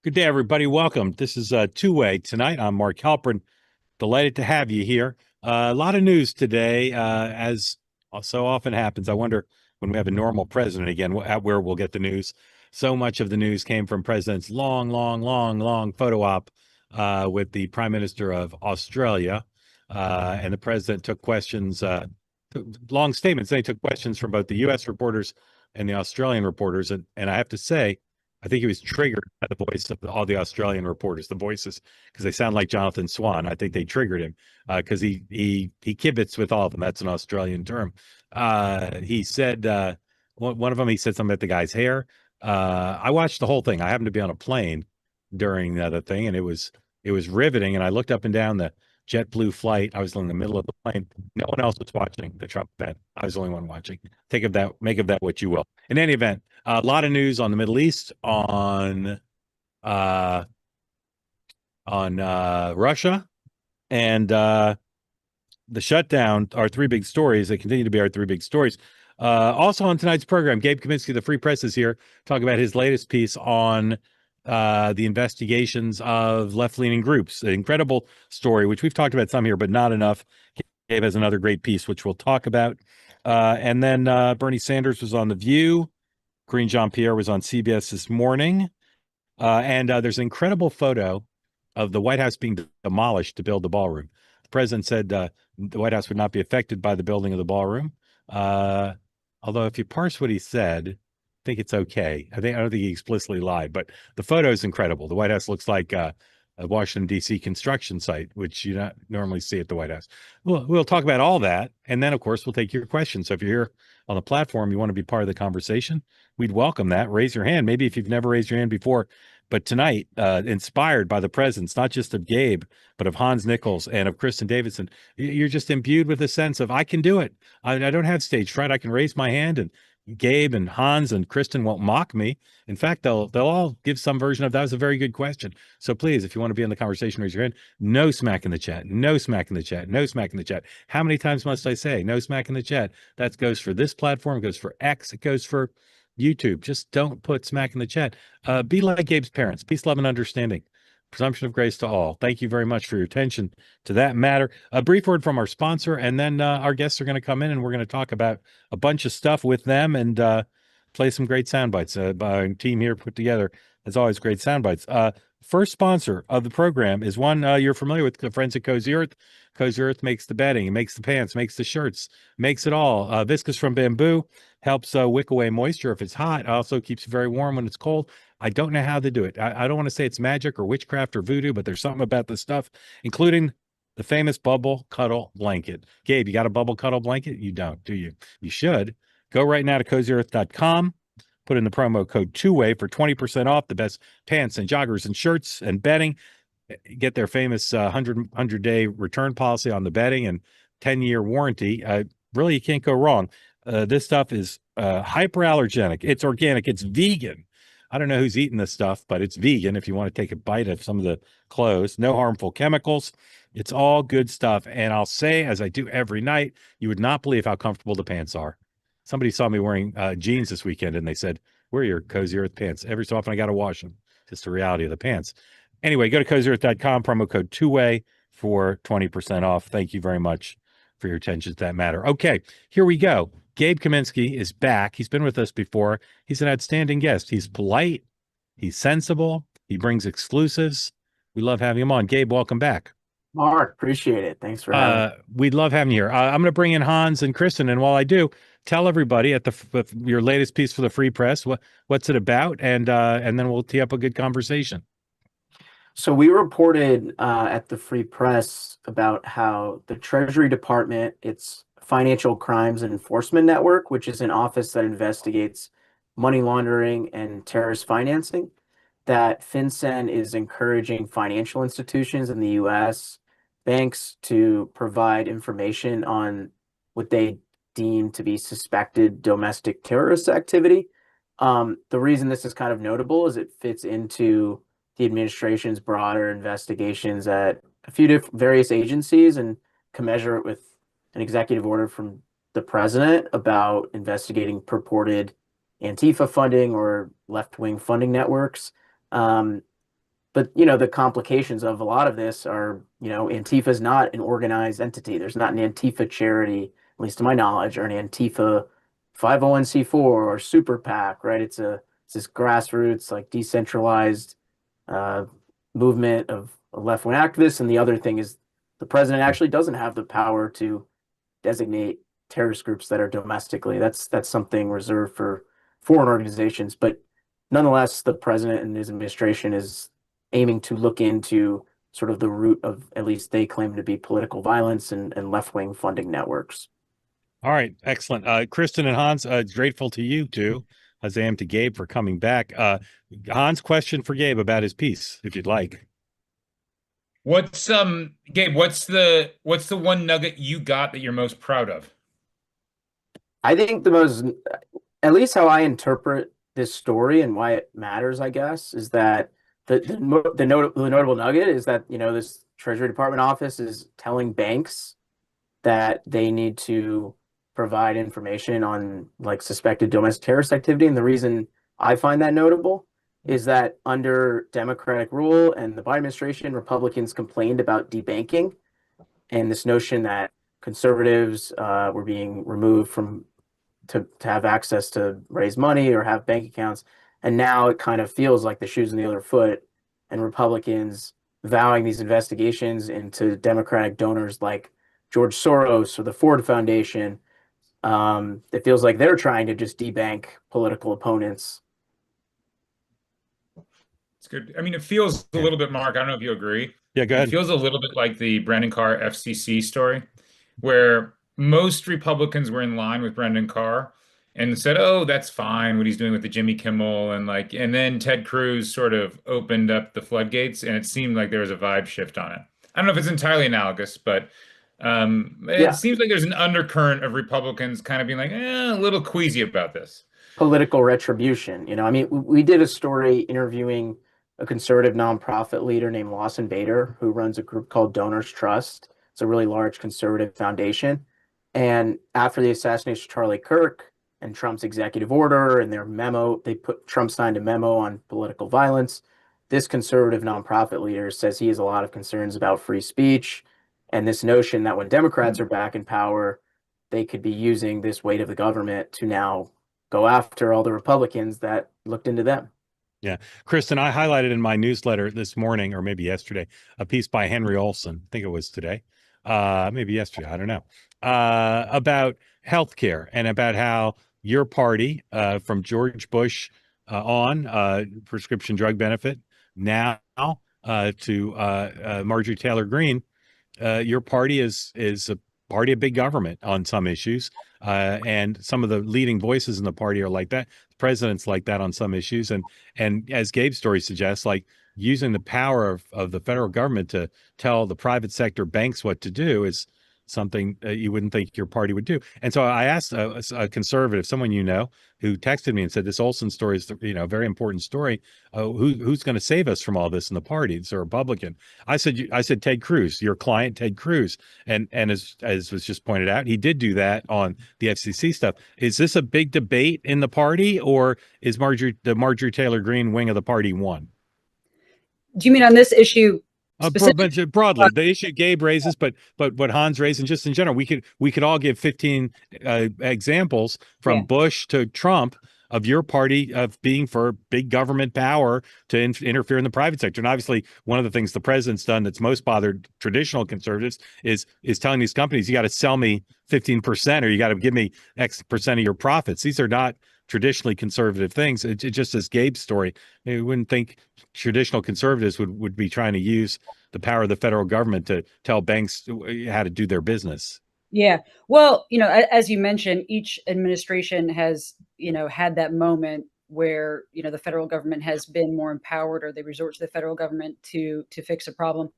Good day, everybody. Welcome. This is Two-Way tonight. I'm Mark Halperin. Delighted to have you here. A lot of news today, as so often happens. I wonder when we have a normal president again, where we'll get the news. So much of the news came from President's long photo op with the Prime Minister of Australia. And the president took questions, long statements. They took questions from both the U.S. reporters and the Australian reporters. And I have to say, I think he was triggered by the voice of all the Australian reporters, the voices, because they sound like Jonathan Swan. I think they triggered him because he kibitz with all of them. That's an Australian term. He said one of them. He said something about the guy's hair. I watched the whole thing. I happened to be on a plane during the thing, and it was riveting. And I looked up and down the JetBlue flight. I was in the middle of the plane. No one else was watching the Trump event. I was the only one watching. Take of that, make of that what you will. In any event, a lot of news on the Middle East, uh, on Russia, and the shutdown. Our three big stories. They continue to be our three big stories. Also on tonight's program, Gabe Kaminsky, the Free Press, is here talking about his latest piece on the investigations of left-leaning groups. An incredible story, which we've talked about some here, but not enough. Gabe has another great piece, which we'll talk about. And then Bernie Sanders was on The View. Karine Jean-Pierre was on CBS this morning. And there's an incredible photo of the White House being demolished to build the ballroom. The president said the White House would not be affected by the building of the ballroom. Although if you parse what he said, I think it's okay. I don't think he explicitly lied, but the photo is incredible. The White House looks like a Washington, D.C. construction site, which you don't normally see at the White House. We'll talk about all that. And then, of course, we'll take your questions. So if you're here on the platform, you want to be part of the conversation, we'd welcome that. Raise your hand. Maybe if you've never raised your hand before. But tonight, inspired by the presence, not just of Gabe, but of Hans Nichols and of Kristin Davison, you're just imbued with a sense of, I can do it. I don't have stage fright. I can raise my hand, and Gabe and Hans and Kristin won't mock me. In fact, they'll all give some version of that was a very good question. So please, if you want to be in the conversation, raise your hand. No smack in the chat. No smack in the chat. No smack in the chat. How many times must I say no smack in the chat? That goes for this platform, goes for X, it goes for YouTube. Just don't put smack in the chat. Be like Gabe's parents. Peace, love, and understanding. Presumption of grace to all. Thank you very much for your attention to that matter. A brief word from our sponsor, and then our guests are going to come in, and we're going to talk about a bunch of stuff with them and play some great sound bites. By a team here put together, as always, great sound bites. First sponsor of the program is one you're familiar with, the friends at Cozy Earth. Cozy Earth makes the bedding, makes the pants, makes the shirts, makes it all. Viscose from bamboo helps wick away moisture if it's hot. Also keeps you very warm when it's cold. I don't know how they do it. I don't want to say it's magic or witchcraft or voodoo, but there's something about the stuff, including the famous bubble cuddle blanket. Gabe, you got a bubble cuddle blanket? You don't, do you? You should. Go right now to cozyearth.com. Put in the promo code Two-Way for 20% off the best pants and joggers and shirts and bedding. Get their famous 100-day return policy on the bedding and 10-year warranty. Really, you can't go wrong. This stuff is hyperallergenic. It's organic. It's vegan. I don't know who's eating this stuff, but it's vegan if you want to take a bite of some of the clothes. No harmful chemicals. It's all good stuff. And I'll say, as I do every night, you would not believe how comfortable the pants are. Somebody saw me wearing jeans this weekend, and they said, where are your Cozy Earth pants? Every so often I got to wash them. Just the reality of the pants. Anyway, go to cozyearth.com, promo code Two-Way for 20% off. Thank you very much for your attention to that matter. Okay, here we go. Gabe Kaminsky is back. He's been with us before. He's an outstanding guest. He's polite. He's sensible. He brings exclusives. We love having him on. Gabe, welcome back. Mark, appreciate it. Thanks for having me. We'd love having you here. I'm going to bring in Hans and Kristin, and while I do, tell everybody at your latest piece for the Free Press, what's it about, and then we'll tee up a good conversation. So we reported at the Free Press about how the Treasury Department, its Financial Crimes Enforcement Network, which is an office that investigates money laundering and terrorist financing, that FinCEN is encouraging financial institutions in the U.S., banks, to provide information on what they deem to be suspected domestic terrorist activity. The reason this is kind of notable is it fits into the administration's broader investigations at a few various agencies and commensurate with an executive order from the president about investigating purported Antifa funding or left-wing funding networks. But, you know, the complications of a lot of this are, you know, Antifa is not an organized entity. There's not an Antifa charity, at least to my knowledge, or an Antifa 501c4 or super PAC, right? It's this grassroots, like decentralized uh, movement of left-wing activists. And the other thing is the president actually doesn't have the power to designate terrorist groups that are domestically. That's something reserved for foreign organizations. But nonetheless, the president and his administration is aiming to look into sort of the root of, at least they claim to be, political violence and left-wing funding networks. All right, excellent. Kristin and Hans, grateful to you too, as I am to Gabe for coming back. Hans, question for Gabe about his piece, if you'd like. What's Gabe, what's the one nugget you got that you're most proud of? I think the most, at least how I interpret this story and why it matters, I guess, is that the notable nugget is that, you know, this Treasury Department office is telling banks that they need to provide information on like suspected domestic terrorist activity. And the reason I find that notable is that under Democratic rule and the Biden administration, Republicans complained about debanking and this notion that conservatives were being removed from to have access to raise money or have bank accounts. And now it kind of feels like the shoe's in the other foot, and Republicans vowing these investigations into Democratic donors like George Soros or the Ford Foundation. It feels like they're trying to just debank political opponents. It's good. I mean, it feels a little bit, Mark, I don't know if you agree. Yeah, go It ahead. feels a little bit like the Brendan Carr FCC story, where most Republicans were in line with Brendan Carr and said, "Oh, that's fine what he's doing with the Jimmy Kimmel," and then Ted Cruz sort of opened up the floodgates, and it seemed like there was a vibe shift on it. I don't know if it's entirely analogous, but it Yeah, seems like there's an undercurrent of Republicans kind of being like, a little queasy about this. political retribution. You know, I mean, we did a story interviewing a conservative nonprofit leader named Lawson Bader, who runs a group called Donors Trust. It's a really large conservative foundation. And after the assassination of Charlie Kirk and Trump's executive order and their memo, Trump signed a memo on political violence. This conservative nonprofit leader says he has a lot of concerns about free speech and this notion that when Democrats are back in power, they could be using this weight of the government to now go after all the Republicans that looked into them. Yeah. Kristin, I highlighted in my newsletter this morning, or maybe yesterday, a piece by Henry Olson. I think it was today. Maybe yesterday. I don't know. About healthcare and about how your party, from George Bush prescription drug benefit, now to Marjorie Taylor Greene, your party is a party of big government on some issues, and some of the leading voices in the party are like that. The president's like that on some issues, and as Gabe's story suggests, like using the power of the federal government to tell the private sector banks what to do is something you wouldn't think your party would do. And so I asked a conservative, someone you know, who texted me and said, this Olson story is, a very important story. Who's going to save us from all this in the party? It's a Republican. I said, Ted Cruz, your client, Ted Cruz. And as was just pointed out, he did do that on the FCC stuff. Is this a big debate in the party, or is the Marjorie Taylor Greene wing of the party won? Do you mean on this issue specifically? Broadly, the issue Gabe raises, but what Hans raised, and just in general, we could all give 15 examples from Bush to Trump of your party of being for big government power to interfere in the private sector. And obviously, one of the things the president's done that's most bothered traditional conservatives is telling these companies, you got to sell me 15% or you got to give me X percent of your profits. These are not traditionally conservative things. It just as Gabe's story, you wouldn't think traditional conservatives would be trying to use the power of the federal government to tell banks how to do their business. Yeah. Well, as you mentioned, each administration has, had that moment where, the federal government has been more empowered, or they resort to the federal government to fix a problem.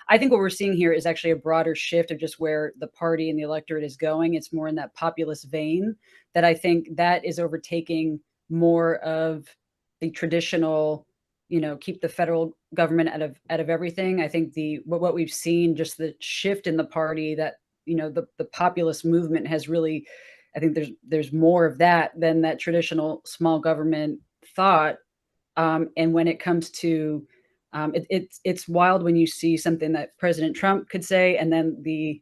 I think what we're seeing here is actually a broader shift of just where the party and the electorate is going. It's more in that populist vein that I think that is overtaking more of the traditional, keep the federal government out of everything. I think what we've seen, just the shift in the party, that the populist movement has really, I think there's more of that than that traditional small government thought. And when it comes to It's wild when you see something that President Trump could say, and then the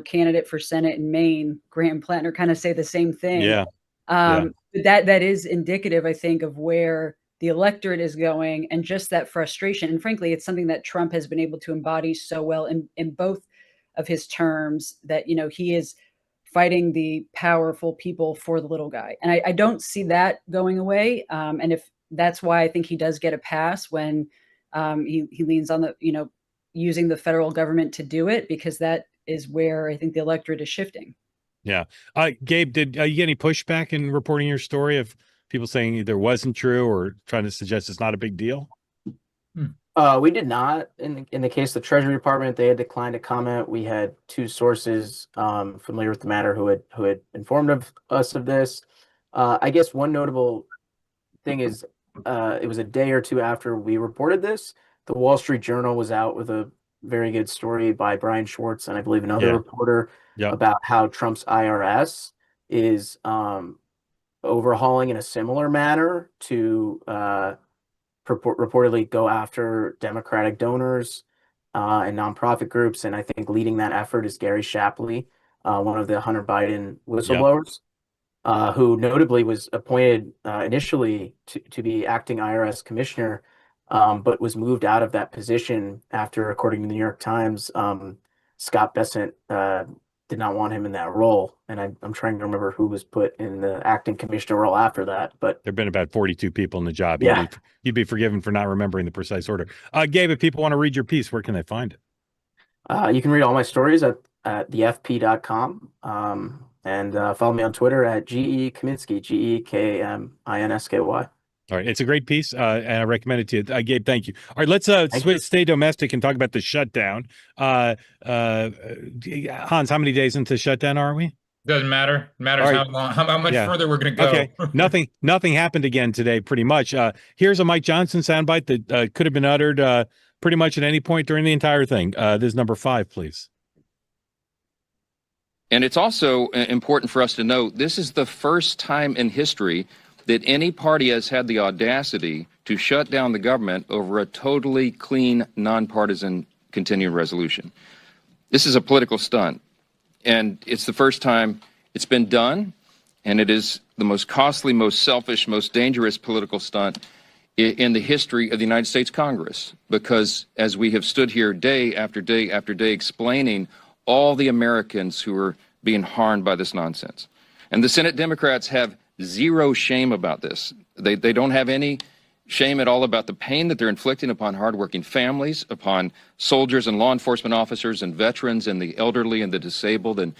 candidate for Senate in Maine, Graham Plattner, kind of say the same thing. Yeah. Yeah. But that is indicative, I think, of where the electorate is going, and just that frustration. And frankly, it's something that Trump has been able to embody so well in both of his terms, that he is fighting the powerful people for the little guy. And I don't see that going away. And if that's why I think he does get a pass when he leans on the, using the federal government to do it, because that is where I think the electorate is shifting. Yeah. Gabe, did you get any pushback in reporting your story of people saying either wasn't true or trying to suggest it's not a big deal? We did not. In the case of the Treasury Department, they had declined to comment. We had two sources familiar with the matter who had informed us of this. I guess one notable thing is it was a day or two after we reported this. The Wall Street Journal was out with a very good story by Brian Schwartz and I believe another reporter about how Trump's IRS is overhauling in a similar manner to reportedly go after Democratic donors and nonprofit groups. And I think leading that effort is Gary Shapley, one of the Hunter Biden whistleblowers, who notably was appointed initially to be acting IRS commissioner, but was moved out of that position after, according to the New York Times, Scott Bessent did not want him in that role. And I'm trying to remember who was put in the acting commissioner role after that. But there've been about 42 people in the job. Yeah. You'd be forgiven for not remembering the precise order. Gabe, if people want to read your piece, where can they find it? You can read all my stories at thefp.com. And follow me on Twitter at Ge Kaminsky, Gekaminsky. All right. It's a great piece, and I recommend it to you. Gabe, thank you. All right, let's stay domestic and talk about the shutdown. Hans, how many days into shutdown are we? Doesn't matter. It matters Right. how long, how much further we're going to go. Okay. Nothing happened again today, pretty much. Here's a Mike Johnson soundbite that could have been uttered pretty much at any point during the entire thing. This is number 5, please. And it's also important for us to note, this is the first time in history that any party has had the audacity to shut down the government over a totally clean, nonpartisan continuing resolution. This is a political stunt, and it's the first time it's been done, and it is the most costly, most selfish, most dangerous political stunt in the history of the United States Congress, because as we have stood here day after day after day explaining all the Americans who are being harmed by this nonsense. And the Senate Democrats have zero shame about this. They don't have any shame at all about the pain that they're inflicting upon hardworking families, upon soldiers and law enforcement officers and veterans and the elderly and the disabled and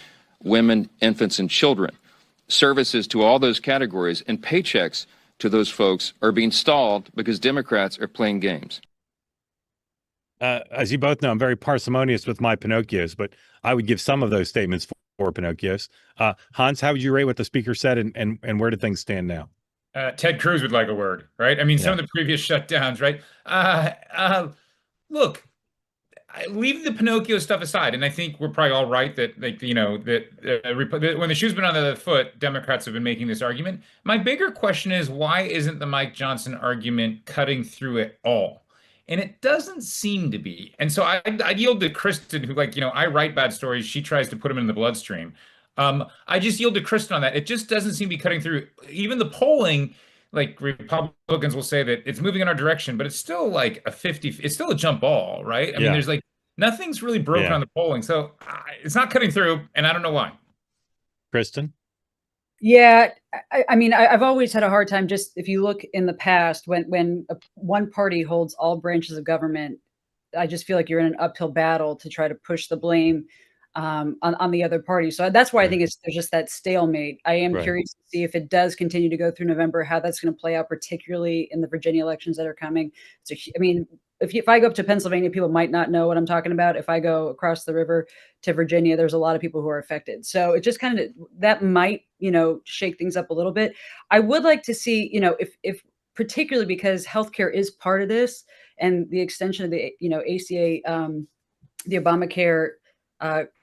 women, infants, and children. Services to all those categories and paychecks to those folks are being stalled because Democrats are playing games. As you both know, I'm very parsimonious with my Pinocchios, but I would give some of those statements for Pinocchios. Hans, how would you rate what the speaker said, and where do things stand now? Ted Cruz would like a word, right? I mean, some of the previous shutdowns, right? Look, leave the Pinocchio stuff aside, and I think we're probably all right that, like, that when the shoe's been on the foot, Democrats have been making this argument. My bigger question is, why isn't the Mike Johnson argument cutting through at all? And it doesn't seem to be. And so I yield to Kristin, who, like, I write bad stories. She tries to put them in the bloodstream. I just yield to Kristin on that. It just doesn't seem to be cutting through. Even the polling, like, Republicans will say that it's moving in our direction, but it's still like a 50, it's still a jump ball, right? I mean, there's like, nothing's really broken on the polling. So it's not cutting through, and I don't know why. Kristin? Yeah, I mean, I've always had a hard time, just if you look in the past, when one party holds all branches of government, I just feel like you're in an uphill battle to try to push the blame on the other party. So that's why I think there's just that stalemate. I am curious to see if it does continue to go through November, how that's going to play out, particularly in the Virginia elections that are coming. So, I mean, if I go up to Pennsylvania, people might not know what I'm talking about. If I go across the river to Virginia, there's a lot of people who are affected. So it just kind of, that might, shake things up a little bit. I would like to see, if particularly because healthcare is part of this, and the extension of the, ACA, the Obamacare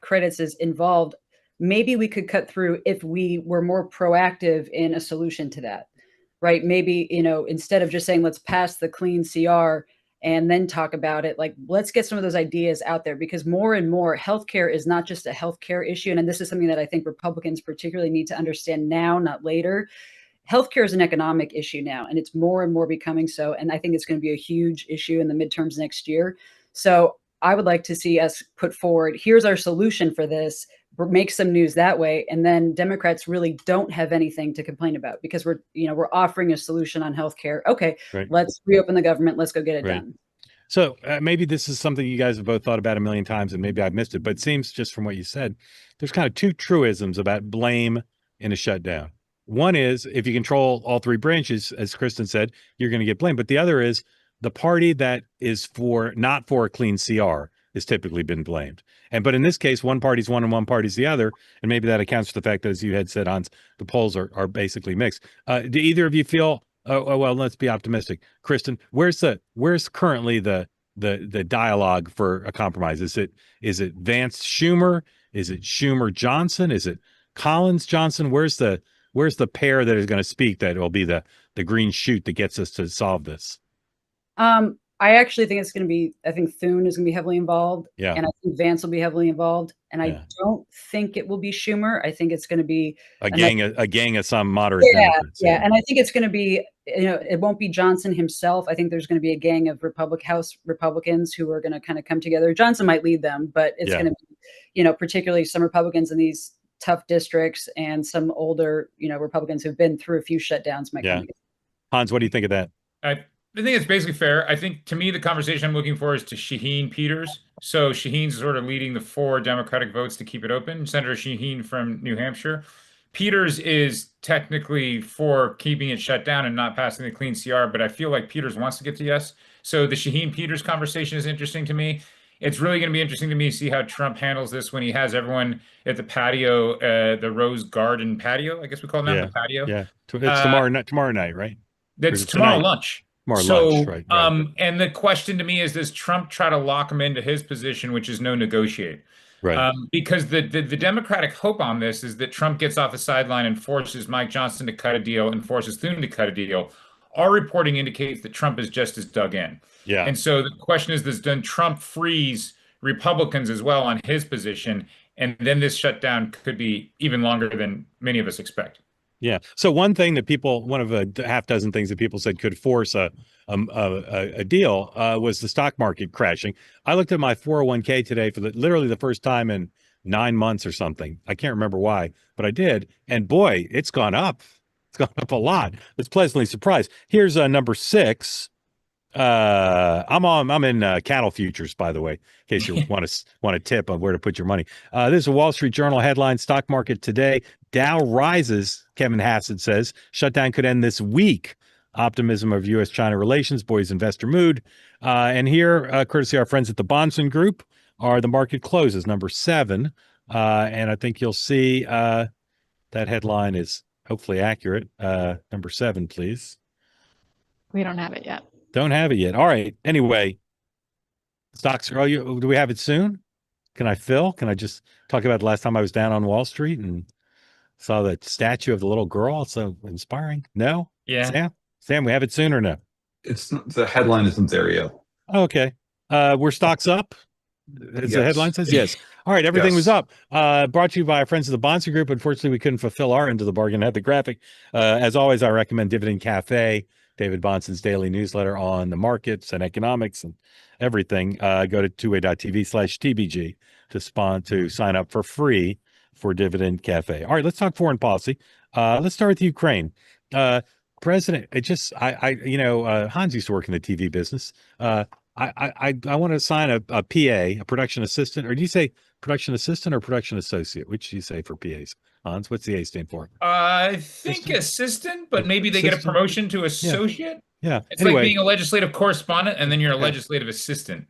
credits is involved, maybe we could cut through if we were more proactive in a solution to that, right? Maybe, instead of just saying, let's pass the clean CR and then talk about it. Like, let's get some of those ideas out there, because more and more healthcare is not just a healthcare issue. And this is something that I think Republicans particularly need to understand now, not later. Healthcare is an economic issue now, and it's more and more becoming so. And I think it's going to be a huge issue in the midterms next year. So I would like to see us put forward, here's our solution for this, make some news that way. And then Democrats really don't have anything to complain about, because we're offering a solution on healthcare. Okay, Right. let's reopen the government. Let's go get it Right. done. So maybe this is something you guys have both thought about a million times, and maybe I've missed it, but it seems just from what you said, there's kind of two truisms about blame in a shutdown. One is, if you control all three branches, as Kristin said, you're going to get blamed. But the other is, the party that is not for a clean CR has typically been blamed. But in this case, one party's one and one party's the other. And maybe that accounts for the fact that, as you had said, Hans, the polls are basically mixed. Do either of you feel, well, let's be optimistic. Kristin, where's currently the dialogue for a compromise? Is it Vance Schumer? Is it Schumer Johnson? Is it Collins Johnson? Where's the pair that is going to speak that will be the green shoot that gets us to solve this? I actually think it's going to be, I think Thune is going to be heavily involved. Yeah. And I think Vance will be heavily involved. And Yeah. I don't think it will be Schumer. I think it's going to be a gang of some moderate Democrats. Yeah. And I think it's going to be, it won't be Johnson himself. I think there's going to be a gang of House Republicans who are going to kind of come together. Johnson might lead them, but it's going to be, particularly some Republicans in these tough districts and some older, Republicans who've been through a few shutdowns might come together. Hans, what do you think of that? I think it's basically fair. I think, to me, the conversation I'm looking for is to Shaheen Peters. So Shaheen's sort of leading the 4 Democratic votes to keep it open. Senator Shaheen from New Hampshire. Peters is technically for keeping it shut down and not passing the clean CR, but I feel like Peters wants to get to yes. So the Shaheen Peters conversation is interesting to me. It's really going to be interesting to me to see how Trump handles this when he has everyone at the patio, the Rose Garden patio, I guess we call it now, the patio. Yeah, it's tomorrow night, right? That's tomorrow lunch. Lunch, right. And the question to me is, does Trump try to lock him into his position, which is no negotiate? Right. Because the Democratic hope on this is that Trump gets off the sideline and forces Mike Johnson to cut a deal and forces Thune to cut a deal. Our reporting indicates that Trump is just as dug in. Yeah. And so the question is, does Trump freeze Republicans as well on his position? And then this shutdown could be even longer than many of us expect. Yeah. So one thing that one of a half dozen things that people said could force a deal was the stock market crashing. I looked at my 401k today for literally the first time in 9 months or something. I can't remember why, but I did. And boy, it's gone up. It's gone up a lot. It's pleasantly surprised. Here's number 6. I'm in cattle futures, by the way, in case you want to tip on where to put your money. This is a Wall Street Journal headline: stock market today. Dow rises, Kevin Hassett says. Shutdown could end this week. Optimism of U.S.-China relations, buoys investor mood. And here, courtesy our friends at the Bahnsen Group, are the market closes, number 7. And I think you'll see that headline is hopefully accurate. Number 7, please. We don't have it yet. Don't have it yet. All right. Anyway, stocks are. Do we have it soon? Can I just talk about the last time I was down on Wall Street and saw that statue of the little girl? It's so inspiring. No? Yeah. Sam, we have it soon or no? It's not, the headline isn't there yet. Okay. Were stocks up? As the headline says? Yes. All right. Everything was up. Brought to you by our friends of the Bahnsen Group. Unfortunately, we couldn't fulfill our end of the bargain. Had the graphic. As always, I recommend Dividend Cafe, David Bahnsen's daily newsletter on the markets and economics and everything. Go to tway.tv/TBG to sign up for free for Dividend Cafe. All right, let's talk foreign policy. Let's start with Ukraine. President, Hans used to work in the TV business. I want to sign a PA, a production assistant, or do you say production assistant or production associate? Which do you say for PAs? Hans, what's the A stand for? I think assistant, but maybe they get a promotion to associate. Yeah. It's like being a legislative correspondent and then you're a legislative assistant,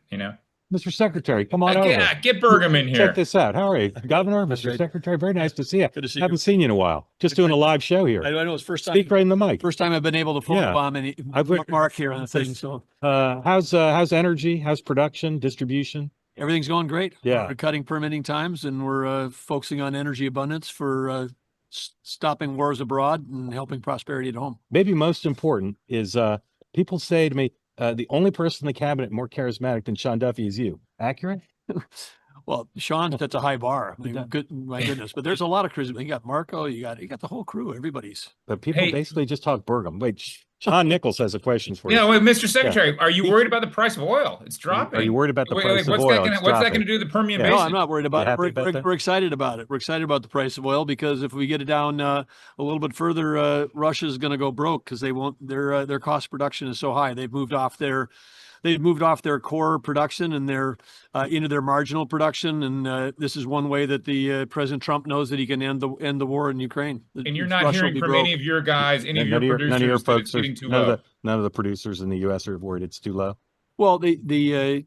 Mr. Secretary, come on over. Yeah, get Burgum in here. Check this out. How are you, Governor, Mr. Secretary? Very nice to see you. Good to see you. Haven't seen you in a while. Just doing a live show here. I know it's first time. Speak right in the mic. First time I've been able to photobomb Mark here on the thing. So how's energy? How's production, distribution? everything's going great. Yeah. We're cutting permitting times, and we're focusing on energy abundance for stopping wars abroad and helping prosperity at home. Maybe most important is people say to me, the only person in the cabinet more charismatic than Sean Duffy is you. Accurate? Well, Sean, that's a high bar. I mean, my goodness. But there's a lot of charisma. You got Marco, you got the whole crew. Everybody's. But people Hey. basically just talk Burgum. Wait, Sean Nichols has a question for you. Yeah, wait, Mr. Secretary, are you worried about the price of oil? It's dropping. Are you worried about the price of what's oil? That what's that going to do to the Permian Yeah. Basin? No, I'm not worried about You it. happy about that? We're excited about it. We're excited about the price of oil because if we get it down a little bit further, Russia's going to go broke because they won't. Their cost of production is so high. They've moved off their core production and they're into their marginal production. And this is one way that the President Trump knows that he can end the war in Ukraine. And you're not Russia will hearing be from broke. any of your guys, any of your producers, none of your that folks it's are, getting too low. none of the producers in the U.S. are worried it's too low. Well, the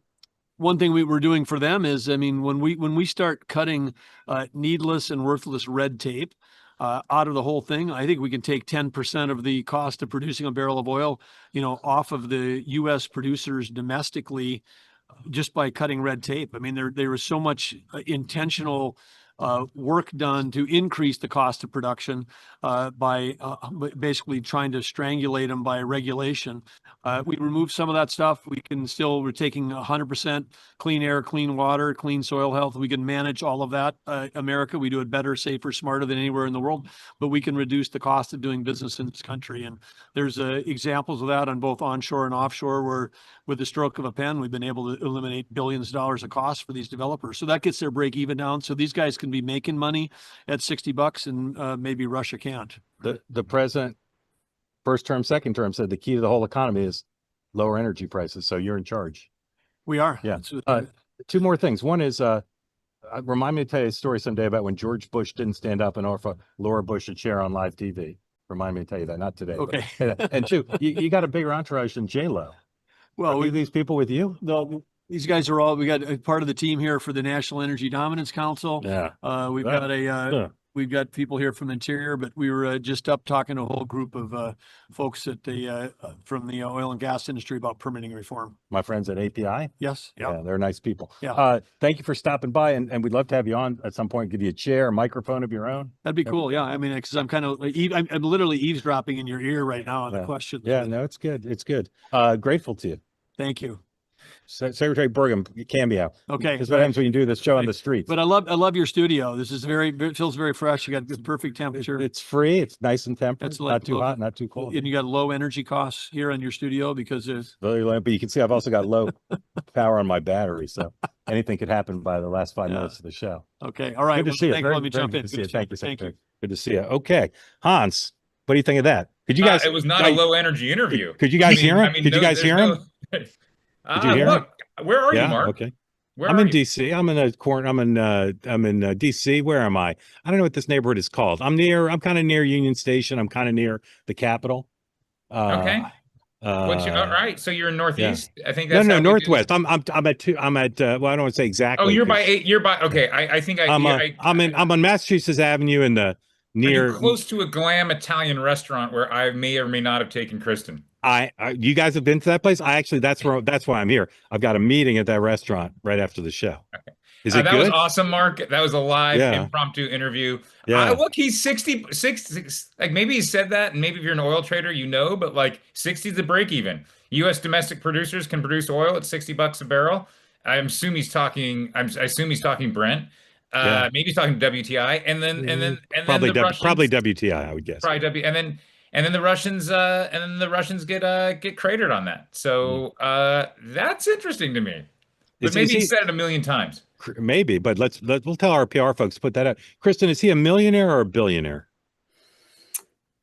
one thing we were doing for them is, I mean, when we start cutting needless and worthless red tape out of the whole thing, I think we can take 10% of the cost of producing a barrel of oil, off of the U.S. producers domestically, just by cutting red tape. I mean, there was so much intentional work done to increase the cost of production by basically trying to strangulate them by regulation. We removed some of that stuff. We're taking 100% clean air, clean water, clean soil health. We can manage all of that. America, we do it better, safer, smarter than anywhere in the world, but we can reduce the cost of doing business in this country. And there's examples of that on both onshore and offshore where with the stroke of a pen, we've been able to eliminate billions of dollars of costs for these developers. So that gets their break even down. So these guys can be making money at $60 and maybe Russia can't. The president, first term, second term, said the key to the whole economy is lower energy prices. So you're in charge. We are. Yeah. Two more things. One is, remind me to tell you a story someday about when George Bush didn't stand up and offer Laura Bush a chair on live TV. Remind me to tell you that. Not today. Okay. But, and two, you got a bigger entourage than J-Lo. Well, Are these people with you? these guys are all, we got a part of the team here for the National Energy Dominance Council. Yeah. We've got people here from Interior, but we were just up talking to a whole group of folks at from the oil and gas industry about permitting reform. My friends at API. Yes. Yeah, they're nice people. Yeah. Thank you for stopping by, and we'd love to have you on at some point. Give you a chair, a microphone of your own. That'd be cool. Yeah. I mean, because I'm kind of, I'm literally eavesdropping in your ear right now on the questions. Yeah. No, it's good. It's good. Grateful to you. Thank you. Secretary Burgum, cameo. Okay. That's what happens when you do this show on the streets. But I love your studio. This is it feels very fresh. You got the perfect temperature. It's free. It's nice and tempered. It's Not too hot, not too cold. And you got low energy costs here on your studio because there's very low. But you can see I've also got low power on my battery, so anything could happen by the last 5 minutes of the show. Okay. All right. Good to see you. Thank you. Let me jump in. Good to see you. Thank you. Thank you. Good to see you. Okay, Hans, what do you think of that? Could you guys? It was not a low energy interview. Could you guys hear him? Could you guys hear him? Did you hear him? Where are you, Mark? Okay. I'm in DC. I'm in a corner. I'm in DC. Where am I? I don't know what this neighborhood is called. I'm kind of near Union Station. I'm kind of near the Capitol. Okay. All right. So you're in Northeast. Yeah. I think that's no Northwest. I'm at well, I don't want to say exactly. Oh, you're by 8. You're by. Okay. I think I'm on Massachusetts Avenue in the near close to a glam Italian restaurant where I may or may not have taken Kristin. You guys have been to that place? That's why I'm here. I've got a meeting at that restaurant right after the show. Okay. Is it that good? was awesome, Mark. That was a live impromptu interview. Yeah. Look, he's 60, like maybe he said that, and maybe if you're an oil trader, but like 60 is the break even. U.S. domestic producers can produce oil at $60 a barrel. I assume he's talking Brent. Maybe he's talking WTI, and then probably the Russians, probably WTI, I would guess. Probably and then the Russians get cratered on that. So that's interesting to me. But maybe he said it a million times. Maybe, but we'll tell our PR folks to put that out. Kristin, is he a millionaire or a billionaire?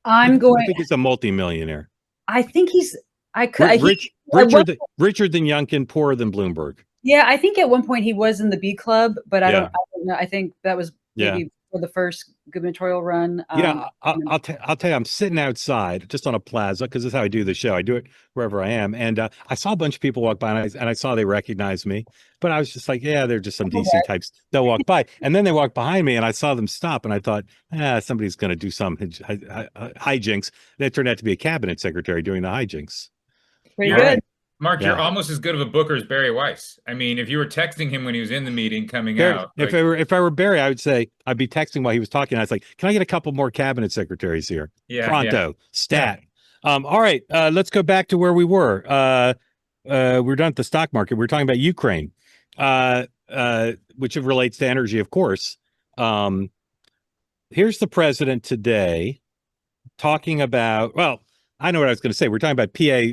I think he's a multimillionaire. I think he's richer than Youngkin, poorer than Bloomberg. Yeah, I think at one point he was in the B Club, but I don't know. I think that was maybe for the first gubernatorial run. I'll tell you, I'm sitting outside just on a plaza because this is how I do the show. I do it wherever I am. And I saw a bunch of people walk by and I saw they recognized me, but I was just like, yeah, they're just some DC types. They'll walk by. And then they walked behind me and I saw them stop and I thought, somebody's going to do some hijinks. That turned out to be a cabinet secretary doing the hijinks. Pretty good. Right. Mark, you're almost as good of a booker as Barry Weiss. I mean, if you were texting him when he was in the meeting coming out. If I were Barry, I would say I'd be texting while he was talking. I was like, can I get a couple more cabinet secretaries here? Yeah. Pronto. Stat. All right. Let's go back to where we were. we're done at the stock market. We're talking about Ukraine, which relates to energy, of course. Here's the president today talking about, well, I know what I was going to say. We're talking about PA,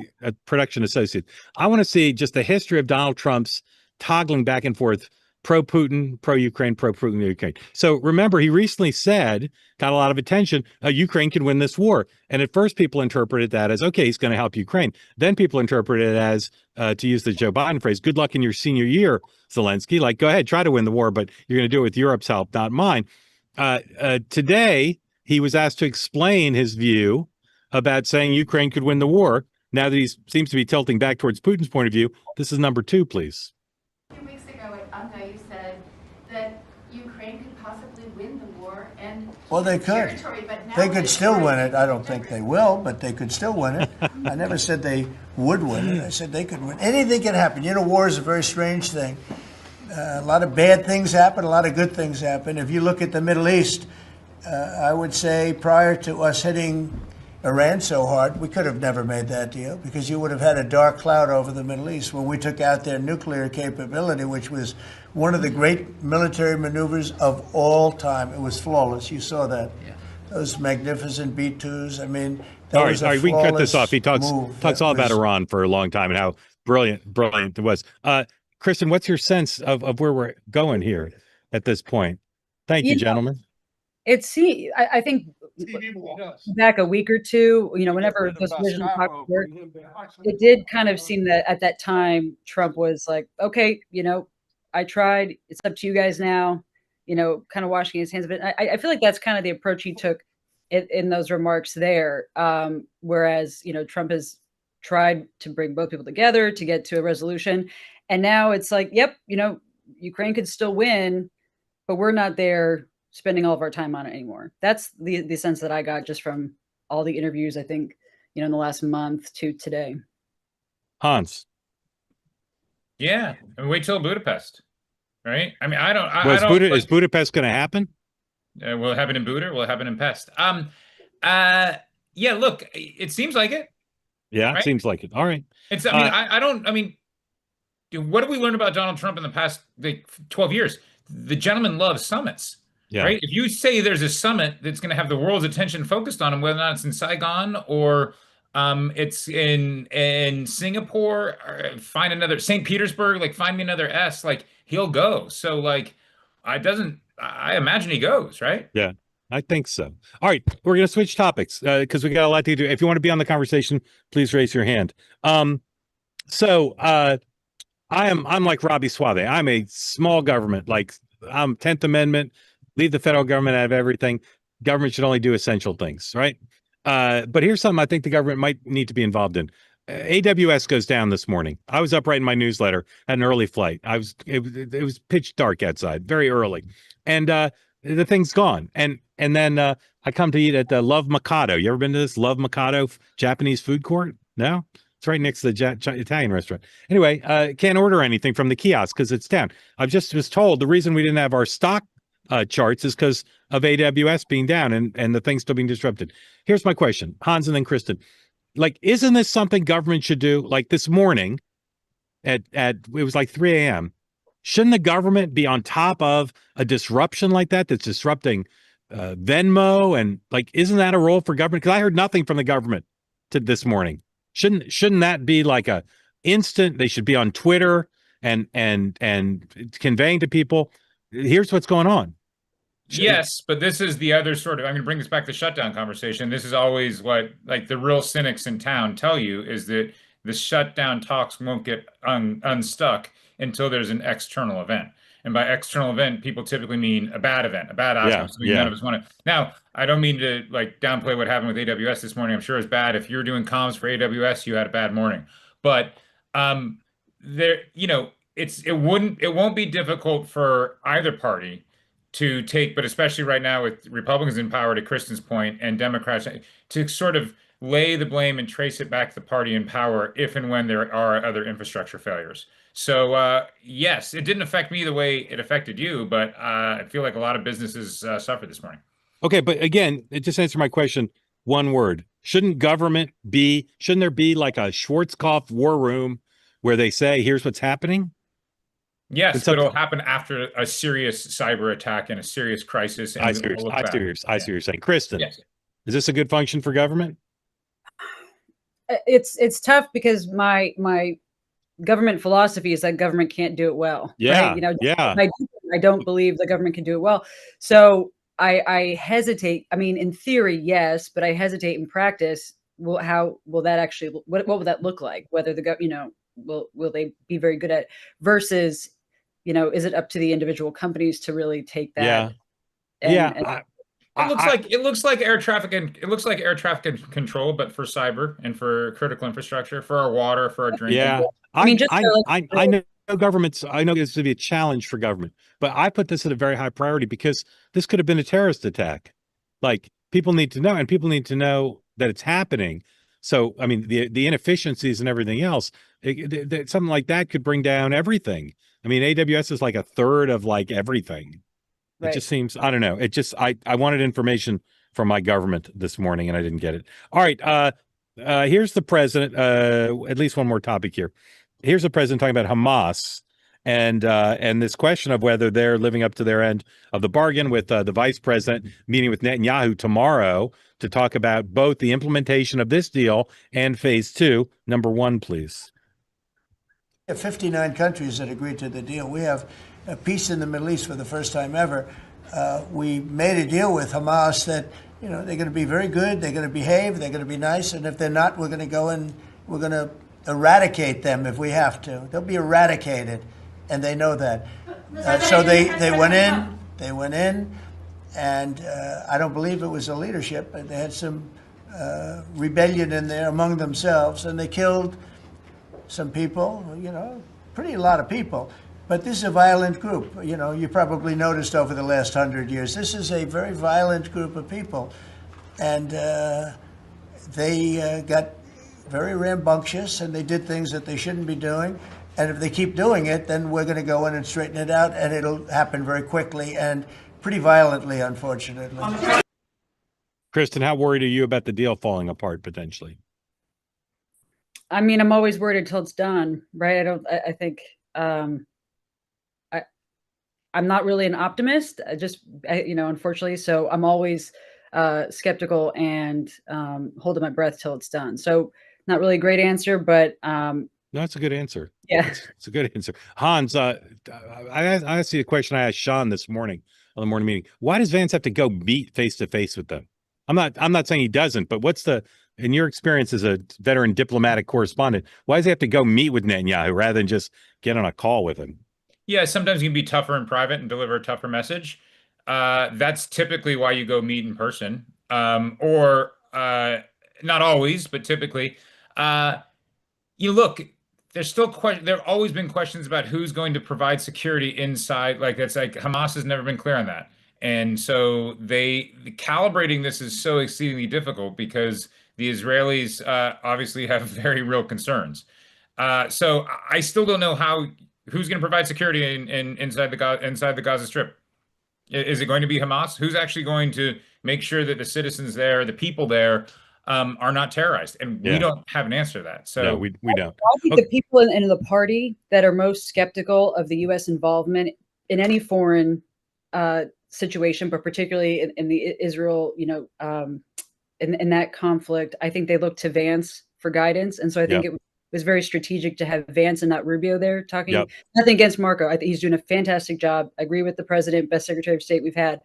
production associate. I want to see just the history of Donald Trump's toggling back and forth, pro-Putin, pro-Ukraine, pro-Putin, Ukraine. So remember, he recently said, got a lot of attention, Ukraine can win this war. And at first people interpreted that as, okay, he's going to help Ukraine. Then people interpreted it as, to use the Joe Biden phrase, good luck in your senior year, Zelensky. Like, go ahead, try to win the war, but you're going to do it with Europe's help, not mine. Today, he was asked to explain his view about saying Ukraine could win the war. Now that he seems to be tilting back towards Putin's point of view, this is number 2, please. A few weeks ago at UNGA, you said that Ukraine could possibly win the war and well, they could. They could still win it. I don't think they will, but they could still win it. I never said they would win it. I said they could win. Anything can happen. You know, war is a very strange thing. A lot of bad things happen. A lot of good things happen. If you look at the Middle East, I would say prior to us hitting Iran so hard, we could have never made that deal because you would have had a dark cloud over the Middle East when we took out their nuclear capability, which was one of the great military maneuvers of all time. It was flawless. You saw that. Yeah. Those magnificent B-2s. I mean, that was a flawless we can cut this off. He talks all about was, Iran for a long time and how brilliant it was. Kristin, what's your sense of where we're going here at this point? Thank you, gentlemen. I think back a week or two, whenever those vision talks worked, it did kind of seem that at that time Trump was like, okay, I tried, it's up to you guys now, kind of washing his hands of it. I feel like that's kind of the approach he took in those remarks there. Whereas, Trump has tried to bring both people together to get to a resolution. And now it's like, yep, Ukraine could still win, but we're not there spending all of our time on it anymore. That's the sense that I got just from all the interviews, I think, in the last month to today. Hans. Yeah. I mean, wait till Budapest, right? I mean, is Budapest going to happen? Will it happen in Buda? Will it happen in Pest? Yeah, look, it seems like it. Yeah, right? It seems like it. All right. What have we learned about Donald Trump in the past 12 years? The gentleman loves summits. Yeah. Right. If you say there's a summit that's going to have the world's attention focused on him, whether or not it's in Saigon or it's in Singapore, or find another St. Petersburg, like find me another S, like he'll go. So I imagine he goes, right? Yeah, I think so. All right. We're going to switch topics because we got a lot to do. If you want to be on the conversation, please raise your hand. I'm like Robbie Suave. I'm a small government, like I'm 10th Amendment. Leave the federal government out of everything. Government should only do essential things, right? But here's something I think the government might need to be involved in. AWS goes down this morning. I was up writing my newsletter at an early flight. It was pitch dark outside, very early, and the thing's gone. And then I come to eat at the Love Mikado. You ever been to this Love Mikado Japanese food court? No, it's right next to the Italian restaurant. Anyway, can't order anything from the kiosk because it's down. I just was told the reason we didn't have our stock charts is because of AWS being down and the thing still being disrupted. Here's my question, Hans and then Kristin. Like, isn't this something government should do? Like this morning at it was like 3 a.m. Shouldn't the government be on top of a disruption like that that's disrupting Venmo? And like, isn't that a role for government? Because I heard nothing from the government this morning. Shouldn't that be like a instant? They should be on Twitter and conveying to people, here's what's going on. Yes, but this is the other sort of, I'm going to bring this back to the shutdown conversation. This is always what like the real cynics in town tell you is that the shutdown talks won't get unstuck until there's an external event. And by external event, people typically mean a bad event, a bad outcome. So none of us want to. Now, I don't mean to like downplay what happened with AWS this morning. I'm sure it's bad. If you're doing comms for AWS, you had a bad morning. But there, it won't be difficult for either party to take, but especially right now with Republicans in power, to Kristin's point, and Democrats, to sort of lay the blame and trace it back to the party in power if and when there are other infrastructure failures. So yes, it didn't affect me the way it affected you, but I feel like a lot of businesses suffered this morning. Okay, but again, just answer my question. One word. Shouldn't there be like a Schwarzkopf war room where they say, here's what's happening? Yes, It's but up it'll to- happen after a serious cyber attack and a serious crisis. And I we'll see what look I back. see what you're saying. Kristin, Yes. is this a good function for government? It's tough because my government philosophy is that government can't do it well. Yeah, Right? You know, yeah. I don't believe the government can do it well. So I hesitate. I mean, in theory, yes, but I hesitate in practice. Well, how will that actually? What will that look like? Whether will they be very good at it versus, is it up to the individual companies to really take that? Yeah. It looks like air traffic control, but for cyber and for critical infrastructure, for our water, for our drinking. Yeah. I mean, I know governments, I know this would be a challenge for government, but I put this at a very high priority because this could have been a terrorist attack. Like, people need to know, and people need to know that it's happening. So, I mean, the inefficiencies and everything else, something like that could bring down everything. I mean, AWS is like a third of like everything. It just seems, I don't know. It just, I wanted information from my government this morning and I didn't get it. All right. Here's the president, at least one more topic here. Here's the president talking about Hamas and this question of whether they're living up to their end of the bargain, with the vice president meeting with Netanyahu tomorrow to talk about both the implementation of this deal and phase 2. Number 1, please. We have 59 countries that agreed to the deal. We have a peace in the Middle East for the first time ever. We made a deal with Hamas that, they're going to be very good, they're going to behave, they're going to be nice, and if they're not, we're going to go and we're going to eradicate them if we have to. They'll be eradicated, and they know that. So they went in, and I don't believe it was the leadership, but they had some rebellion in there among themselves, and they killed some people, a lot of people. But this is a violent group. You probably noticed over the last 100 years, this is a very violent group of people. And they got very rambunctious, and they did things that they shouldn't be doing. And if they keep doing it, then we're going to go in and straighten it out, and it'll happen very quickly and pretty violently, unfortunately. Kristin, how worried are you about the deal falling apart potentially? I mean, I'm always worried until it's done, right? I think I'm not really an optimist, unfortunately. So I'm always skeptical and holding my breath till it's done. So not really a great answer, but no, it's a good answer. Yeah, it's a good answer. Hans, I asked you a question I asked Sean this morning on the morning meeting. Why does Vance have to go meet face to face with them? I'm not saying he doesn't, but what's in your experience as a veteran diplomatic correspondent, why does he have to go meet with Netanyahu rather than just get on a call with him? Yeah, sometimes you can be tougher in private and deliver a tougher message. That's typically why you go meet in person, or not always, but typically. Look, there's still there have always been questions about who's going to provide security inside. Like Hamas has never been clear on that, and so calibrating this is so exceedingly difficult because the Israelis obviously have very real concerns. So I still don't know who's going to provide security inside the Gaza Strip. Is it going to be Hamas? Who's actually going to make sure that the citizens there, the people there, are not terrorized? And we don't have an answer to that. So no, we don't. I think the people in the party that are most skeptical of the U.S. involvement in any foreign situation, but particularly in the Israel, in that conflict, I think they look to Vance for guidance. And so I think it was very strategic to have Vance and not Rubio there talking. Nothing against Marco. I think he's doing a fantastic job. I agree with the president, best Secretary of State we've had.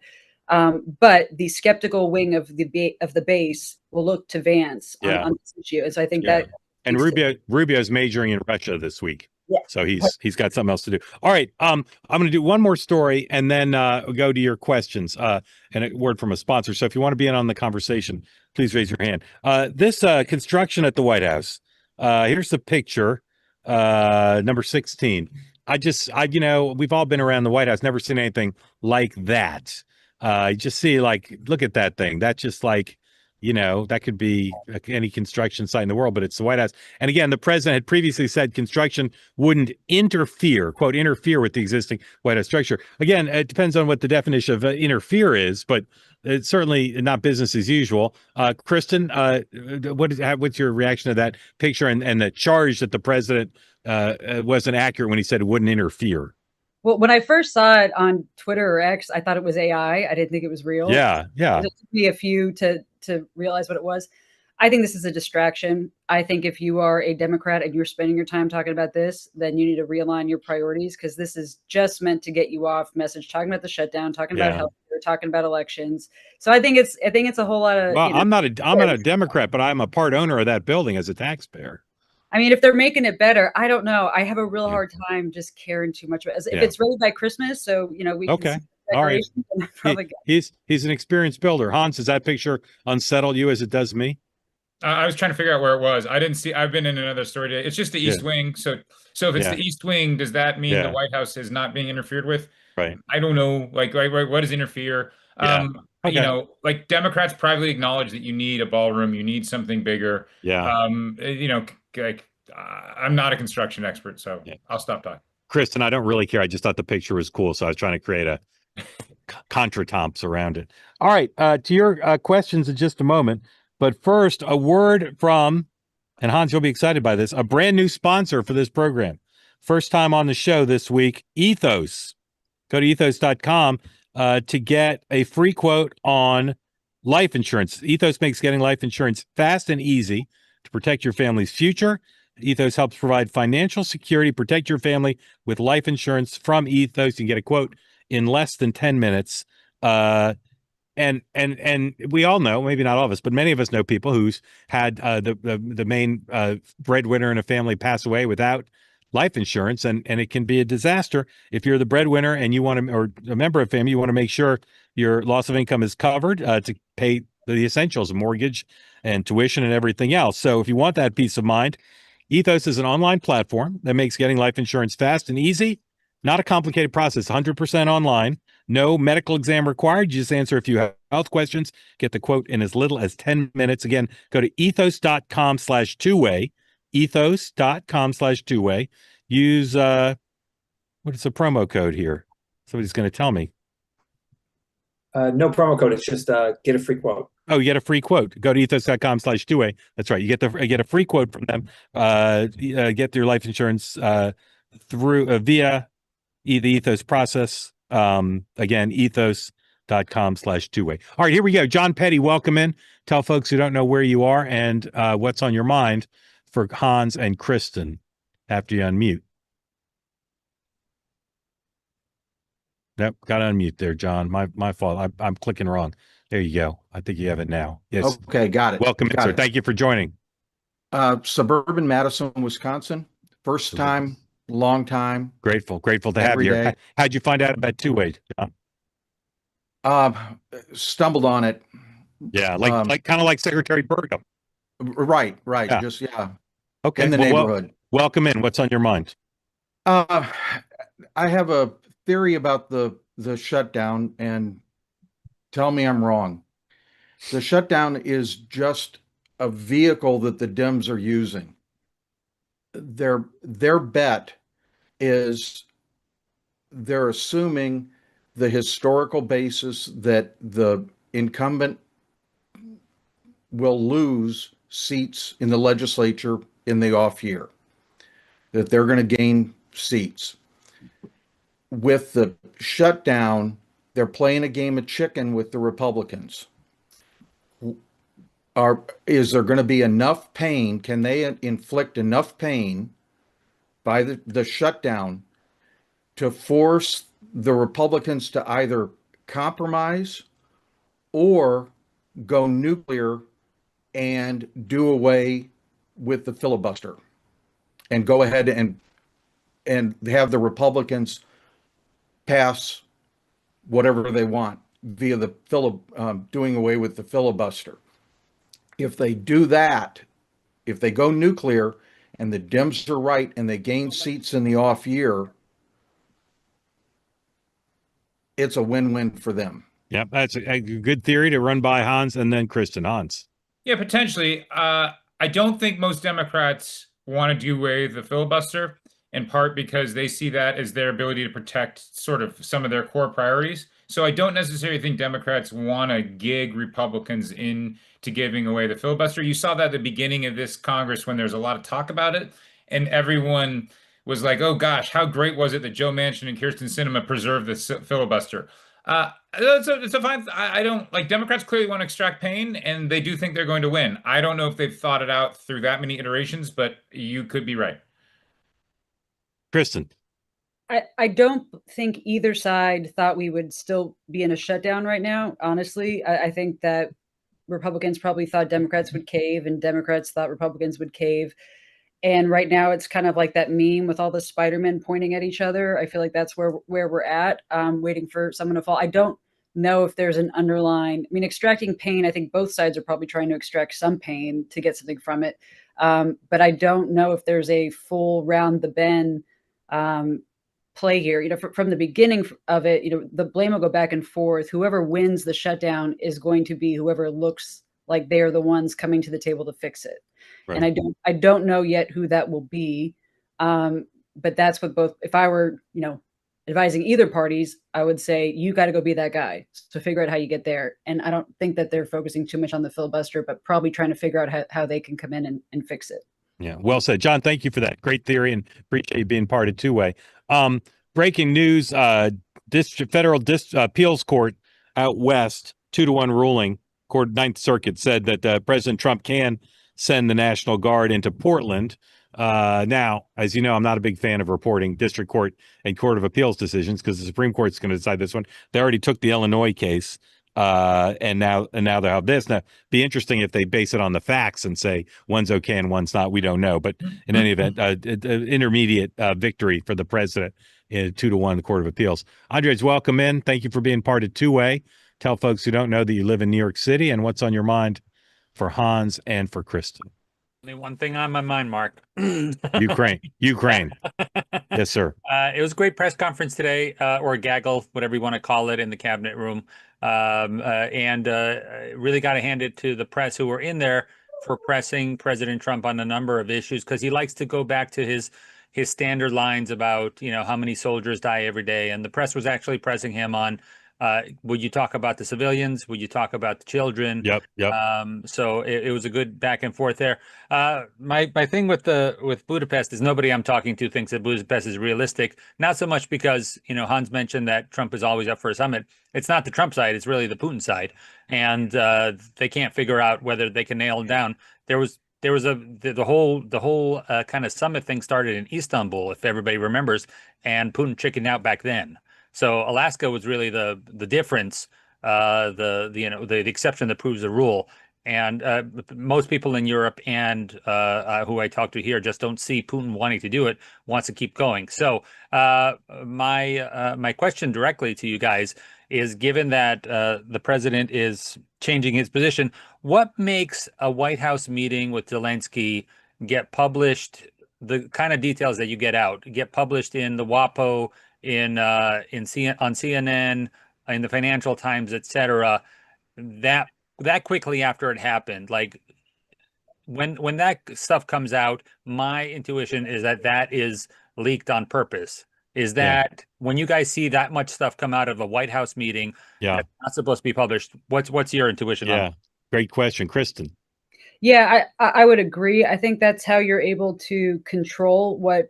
But the skeptical wing of the base will look to Vance on this issue. And so I think that. And Rubio's majoring in Russia this week. Yeah. So he's got something else to do. All right. I'm going to do one more story and then go to your questions and a word from a sponsor. So if you want to be in on the conversation, please raise your hand. This construction at the White House. Here's the picture, number 16. We've all been around the White House, never seen anything like that. You just see, look at that thing. That's just that could be any construction site in the world, but it's the White House. And again, the president had previously said construction wouldn't interfere, quote, interfere with the existing White House structure. Again, it depends on what the definition of interfere is, but it's certainly not business as usual. Kristin, what's your reaction to that picture and the charge that the president wasn't accurate when he said it wouldn't interfere. Well, when I first saw it on Twitter or X, I thought it was AI. I didn't think it was real. Yeah. It took me a few to realize what it was. I think this is a distraction. I think if you are a Democrat and you're spending your time talking about this, then you need to realign your priorities, because this is just meant to get you off message, talking about the shutdown, talking about healthcare, talking about elections. So I think it's a whole lot of. Well, I'm not a Democrat, but I'm a part owner of that building as a taxpayer. I mean, if they're making it better, I don't know. I have a real hard time just caring too much about it. If it's ready by Christmas, so we can see decorations. All right. He's an experienced builder. Hans, does that picture unsettle you as it does me? I was trying to figure out where it was. I didn't see. I've been in another story today. It's just the East Wing. So if it's the East Wing, does that mean the White House is not being interfered with? Right. I don't know. Like what does interfere? Like Democrats privately acknowledge that you need a ballroom, you need something bigger. Yeah. I'm not a construction expert, so I'll stop talking. Kristin, I don't really care. I just thought the picture was cool, so I was trying to create a contretemps around it. All right, to your questions in just a moment. But first, a word from, and Hans, you'll be excited by this, a brand new sponsor for this program. First time on the show this week, Ethos. Go to ethos.com to get a free quote on life insurance. Ethos makes getting life insurance fast and easy to protect your family's future. Ethos helps provide financial security, protect your family with life insurance from Ethos. You can get a quote in less than 10 minutes. And we all know, maybe not all of us, but many of us know people who's had the main breadwinner in a family pass away without life insurance, and it can be a disaster if you're the breadwinner and you want to, or a member of family, you want to make sure your loss of income is covered to pay the essentials, mortgage and tuition and everything else. So if you want that peace of mind, Ethos is an online platform that makes getting life insurance fast and easy. Not a complicated process, 100% online. No medical exam required. You just answer a few health questions, get the quote in as little as 10 minutes. Again, go to ethos.com/two-way, ethos.com/two-way. Use, what is the promo code here? Somebody's going to tell me. No promo code. It's just get a free quote. Oh, you get a free quote. Go to ethos.com/two-way. That's right. You get a free quote from them. Get your life insurance through via the Ethos process. Again, ethos.com/two-way. All right, here we go. John Petty, welcome in. Tell folks who don't know where you are and what's on your mind for Hans and Kristin after you unmute. Yep, got to unmute there, John. My fault. I'm clicking wrong. There you go. I think you have it now. Yes. Okay, got it. Welcome in, sir. Thank you for joining. Suburban Madison, Wisconsin. First time, long time. Grateful to have you here. How'd you find out about two-way, John? Stumbled on it. Yeah, like kind of like Secretary Burgum. Right. Yeah. Just okay. In the neighborhood. Welcome in. What's on your mind? I have a theory about the shutdown, and tell me I'm wrong. The shutdown is just a vehicle that the Dems are using. Their bet is they're assuming the historical basis that the incumbent will lose seats in the legislature in the off year, that they're going to gain seats. With the shutdown, they're playing a game of chicken with the Republicans. Is there going to be enough pain? Can they inflict enough pain by the shutdown to force the Republicans to either compromise or go nuclear and do away with the filibuster and go ahead and have the Republicans pass whatever they want via the doing away with the filibuster? If they do that, if they go nuclear and the Dems are right and they gain seats in the off year, it's a win-win for them. Yeah, that's a good theory to run by Hans and then Kristin. Hans. Yeah, potentially. I don't think most Democrats want to do away with the filibuster, in part because they see that as their ability to protect sort of some of their core priorities. So I don't necessarily think Democrats want to gig Republicans into giving away the filibuster. You saw that at the beginning of this Congress when there's a lot of talk about it. and everyone was like, "Oh gosh, how great was it that Joe Manchin and Kirsten Sinema preserved the filibuster?" It's a fine. I don't like Democrats clearly want to extract pain, and they do think they're going to win. I don't know if they've thought it out through that many iterations, but you could be right. Kristin. I don't think either side thought we would still be in a shutdown right now. Honestly, I think that Republicans probably thought Democrats would cave, and Democrats thought Republicans would cave. And right now, it's kind of like that meme with all the Spider-Men pointing at each other. I feel like that's where we're at, waiting for someone to fall. I don't know if there's an underlying. I mean, extracting pain. I think both sides are probably trying to extract some pain to get something from it. But I don't know if there's a full round the bend play here. You know, from the beginning of it, you know, the blame will go back and forth. Whoever wins the shutdown is going to be whoever looks like they're the ones coming to the table to fix it. Right. And I don't know yet who that will be. But that's what both, if I were, you know, advising either parties, I would say, you got to go be that guy to figure out how you get there. And I don't think that they're focusing too much on the filibuster, but probably trying to figure out how they can come in and fix it. Yeah, well said. John, thank you for that. Great theory, and appreciate you being part of two-way. Breaking news, federal appeals court out west, 2-1 ruling, Ninth Circuit said that President Trump can send the National Guard into Portland. Now, as you know, I'm not a big fan of reporting district court and court of appeals decisions because the Supreme Court's going to decide this one. They already took the Illinois case. And now they have this. Now, be interesting if they base it on the facts and say one's okay and one's not. We don't know, but in any event, intermediate victory for the president in 2-1 Court of Appeals. Andres, welcome in. Thank you for being part of Two-Way. Tell folks who don't know that you live in New York City and what's on your mind for Hans and for Kristin. Only one thing on my mind, Mark. Ukraine. Yes, sir. It was a great press conference today, or gaggle, whatever you want to call it, in the cabinet room. And really got to hand it to the press who were in there for pressing President Trump on a number of issues, because he likes to go back to his standard lines about, you know, how many soldiers die every day. And the press was actually pressing him on, would you talk about the civilians? Would you talk about the children? Yep. So it was a good back and forth there. My thing with Budapest is nobody I'm talking to thinks that Budapest is realistic. Not so much because, you know, Hans mentioned that Trump is always up for a summit. It's not the Trump side; it's really the Putin side, and they can't figure out whether they can nail it down. There was the whole kind of summit thing started in Istanbul, if everybody remembers, and Putin chickened out back then. So Alaska was really the difference, the exception that proves the rule. And most people in Europe and who I talk to here just don't see Putin wanting to do it, wants to keep going. So my question directly to you guys is, given that the president is changing his position, what makes a White House meeting with Zelensky get published, the kind of details that you get published in the WAPO, on CNN, in the Financial Times, etc., that quickly after it happened? Like, when that stuff comes out, my intuition is that is leaked on purpose. Is that when you guys see that much stuff come out of a White House meeting that's not supposed to be published, what's your intuition on it? Great question, Kristin. Yeah, I would agree. I think that's how you're able to control what,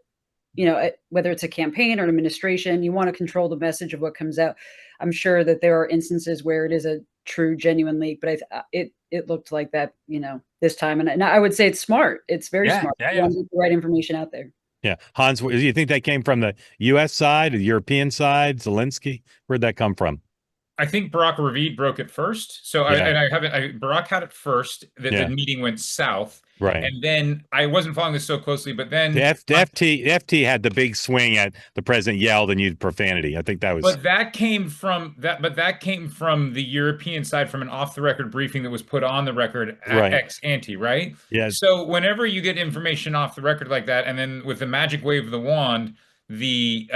you know, whether it's a campaign or an administration, you want to control the message of what comes out. I'm sure that there are instances where it is a true, genuine leak, but it looked like that, you know, this time. And I would say it's smart. It's very smart. You want to get the right information out there. Yeah. Hans, do you think that came from the U.S. side, the European side, Zelensky? Where'd that come from? I think Barack Ravid broke it first. So Barack had it first. The meeting went south. Right. And then I wasn't following this so closely, but then the FT had the big swing at the president, yelled and used profanity. I think that was. But that came from the European side, from an off-the-record briefing that was put on the record ex ante, right? Yeah. So whenever you get information off the record like that, and then with the magic wave of the wand, the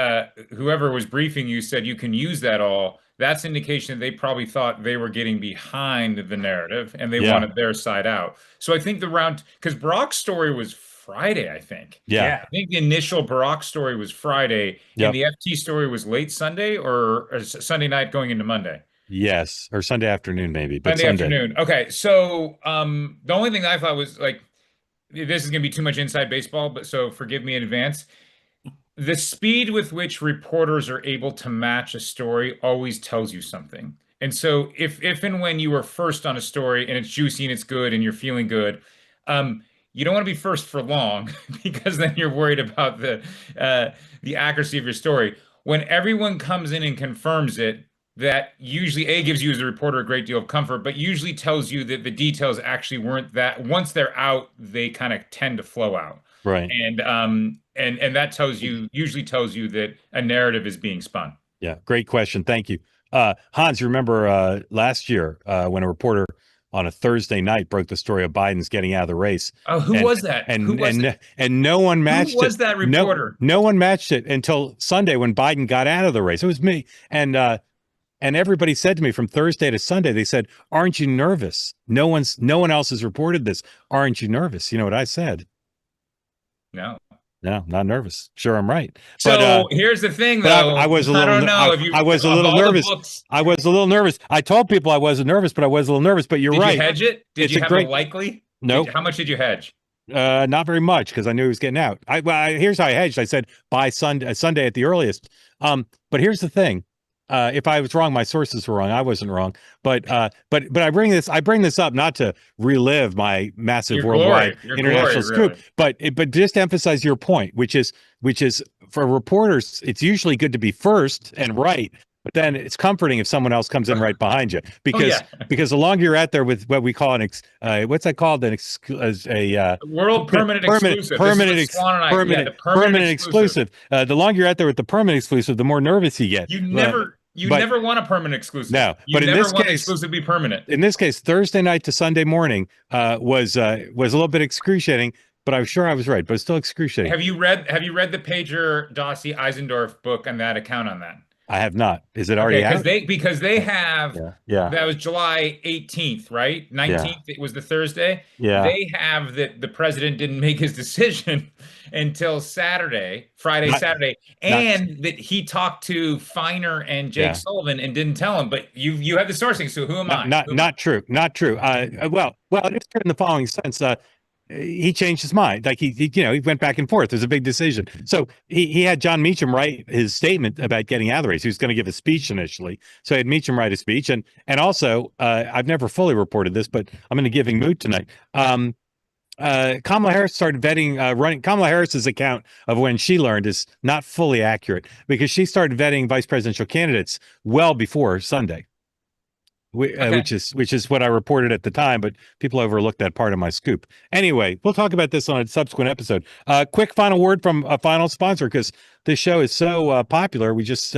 whoever was briefing you said you can use that all. That's indication that they probably thought they were getting behind the narrative and they wanted their side out. So I think because Barack's story was Friday, I think. Yeah. I think the initial Barack story was Friday, and the FT story was late Sunday or Sunday night going into Monday. Yes, or Sunday afternoon maybe. But Sunday afternoon. Okay, so the only thing I thought was, like, this is going to be too much inside baseball, but so forgive me in advance. The speed with which reporters are able to match a story always tells you something. And so if and when you are first on a story and it's juicy and it's good and you're feeling good, you don't want to be first for long because then you're worried about the accuracy of your story. When everyone comes in and confirms it, that usually gives you as a reporter a great deal of comfort, but usually tells you that the details actually weren't that. Once they're out, they kind of tend to flow out. Right. And that usually tells you that a narrative is being spun. Yeah, great question. Thank you. Hans, you remember last year when a reporter on a Thursday night broke the story of Biden's getting out of the race. Oh, who was that? And no one matched it. Who was that reporter? No one matched it until Sunday when Biden got out of the race. It was me. And everybody said to me from Thursday to Sunday, they said, "Aren't you nervous? No one else has reported this. Aren't you nervous?" You know what I said? No. No, not nervous. Sure, I'm right. So here's the thing, though. I was a little. I don't know if you. I was a little nervous. I was a little nervous. I told people I wasn't nervous, but I was a little nervous. But you're right. Did you hedge it? Did you have a likely? Nope. How much did you hedge? Not very much because I knew he was getting out. Here's how I hedged. I said by Sunday at the earliest. But here's the thing. If I was wrong, my sources were wrong. I wasn't wrong. But I bring this up not to relive my massive worldwide international scoop, really. but just to emphasize your point, which is for reporters, it's usually good to be first and right. But then it's comforting if someone else comes in right behind you, because the longer you're out there with what we call what's that called, world permanent exclusive. Permanent exclusive. The longer you're out there with the permanent exclusive, the more nervous you get. You never want a permanent exclusive. No, but in this case, exclusive be permanent. In this case, Thursday night to Sunday morning was a little bit excruciating. But I'm sure I was right. But it's still excruciating. Have you read the Pager Dossie Eisendorf book on that account on that? I have not. Is it already out? Because they have, that was July 18th, right? 19th, it was the Thursday. Yeah. They have that the president didn't make his decision until Saturday, Saturday, and that he talked to Feiner and Jake Sullivan and didn't tell him. But you have the sourcing, so who am I? Not true. Not true. Well, it is true in the following sense. He changed his mind. Like he went back and forth. It was a big decision. So he had John Meacham write his statement about getting out of the race. He was going to give a speech initially. So he had Meacham write a speech. And also, I've never fully reported this, but I'm in a giving mood tonight. Kamala Harris started running. Kamala Harris's account of when she learned is not fully accurate because she started vetting vice presidential candidates well before Sunday. Which is what I reported at the time, but people overlooked that part of my scoop. Anyway, we'll talk about this on a subsequent episode. Quick final word from a final sponsor, because this show is so popular. We just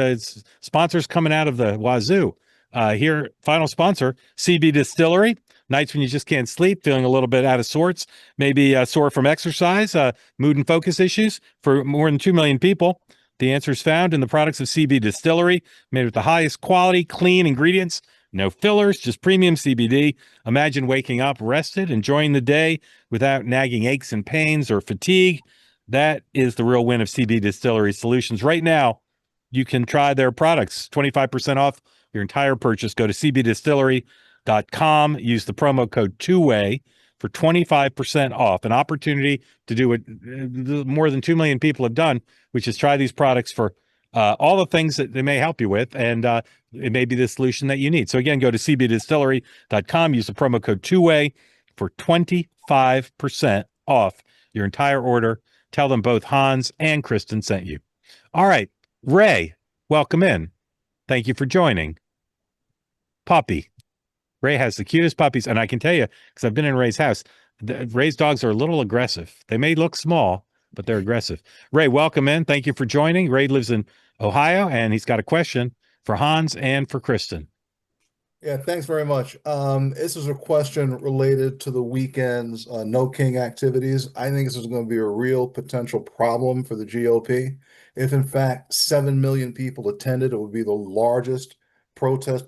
sponsors coming out of the wazoo. Here, final sponsor, CB Distillery. Nights when you just can't sleep, feeling a little bit out of sorts, maybe sore from exercise, mood and focus issues for more than 2 million people. The answer is found in the products of CB Distillery, made with the highest quality, clean ingredients. No fillers, just premium CBD. Imagine waking up rested, enjoying the day without nagging aches and pains or fatigue. That is the real win of CB Distillery Solutions. Right now, you can try their products, 25% off your entire purchase. Go to cbdistillery.com. Use the promo code TWOWAY for 25% off. An opportunity to do what more than 2 million people have done, which is try these products for all the things that they may help you with, and it may be the solution that you need. So again, go to cbdistillery.com, use the promo code TWOWAY for 25% off your entire order. Tell them both Hans and Kristin sent you. All right, Ray, welcome in. Thank you for joining. Puppy. Ray has the cutest puppies, and I can tell you, because I've been in Ray's house, Ray's dogs are a little aggressive. They may look small, but they're aggressive. Ray, welcome in. Thank you for joining. Ray lives in Ohio, and he's got a question for Hans and for Kristin. Yeah, thanks very much. This is a question related to the weekend's No King activities. I think this is going to be a real potential problem for the GOP. If, in fact, 7 million people attended, it would be the largest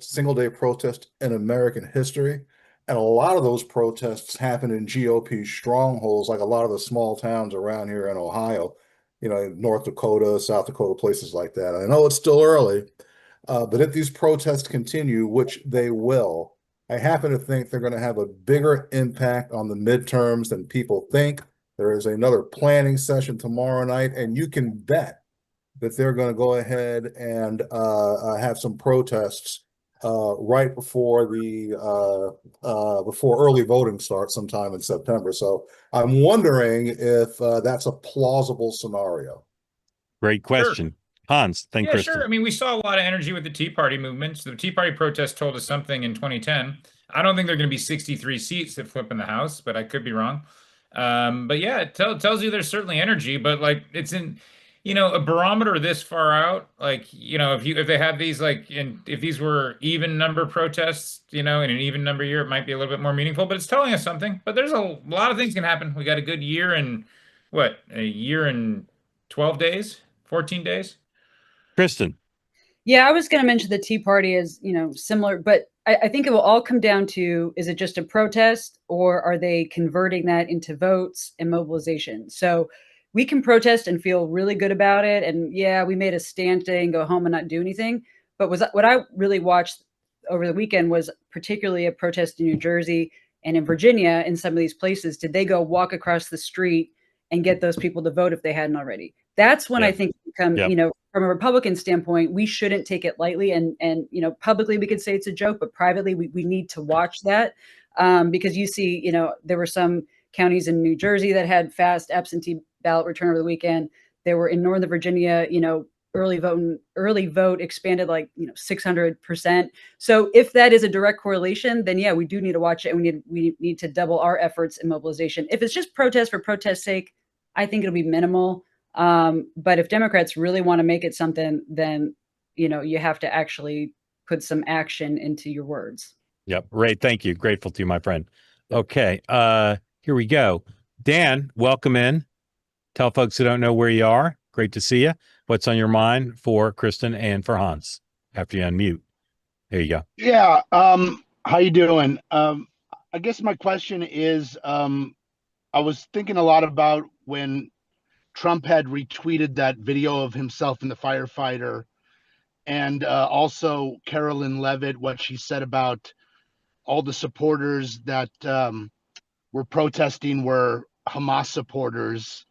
single-day protest in American history. And a lot of those protests happen in GOP strongholds, like a lot of the small towns around here in Ohio, North Dakota, South Dakota, places like that. I know it's still early, but if these protests continue, which they will, I happen to think they're going to have a bigger impact on the midterms than people think. There is another planning session tomorrow night, and you can bet that they're going to go ahead and have some protests right before before early voting starts sometime in September. So I'm wondering if that's a plausible scenario. Great question. Hans, thank Yeah, Kristin. sure. I mean, we saw a lot of energy with the Tea Party movement. So the Tea Party protest told us something in 2010. I don't think there are going to be 63 seats that flip in the House, but I could be wrong. But yeah, it tells you there's certainly energy, but like it's in, a barometer this far out, like, if they have these if these were even number protests, in an even number year, it might be a little bit more meaningful, but it's telling us something. But there's a lot of things can happen. We got a good year and a year and 12 days, 14 days. Kristin. Yeah, I was going to mention the Tea Party is, similar, but I think it will all come down to, is it just a protest or are they converting that into votes and mobilization? So we can protest and feel really good about it. And yeah, we made a stand today and go home and not do anything. But what I really watched over the weekend was particularly a protest in New Jersey and in Virginia, in some of these places. Did they go walk across the street and get those people to vote if they hadn't already? That's when I think from a Republican standpoint, we shouldn't take it lightly. And publicly we could say it's a joke, but privately we need to watch that because you see, there were some counties in New Jersey that had fast absentee ballot return over the weekend. There were in Northern Virginia, early vote expanded 600%. So if that is a direct correlation, then yeah, we do need to watch it, and we need to double our efforts in mobilization. If it's just protest for protest's sake, I think it'll be minimal. But if Democrats really want to make it something, then, you have to actually put some action into your words. Yep. Ray, thank you. Grateful to you, my friend. Okay. Here we go. Dan, welcome in. Tell folks who don't know where you are. Great to see you. What's on your mind for Kristin and for Hans after you unmute? There you go. Yeah. How you doing? I guess my question is, I was thinking a lot about when Trump had retweeted that video of himself and the firefighter, and also Carolyn Levitt, what she said about all the supporters that were protesting were Hamas supporters.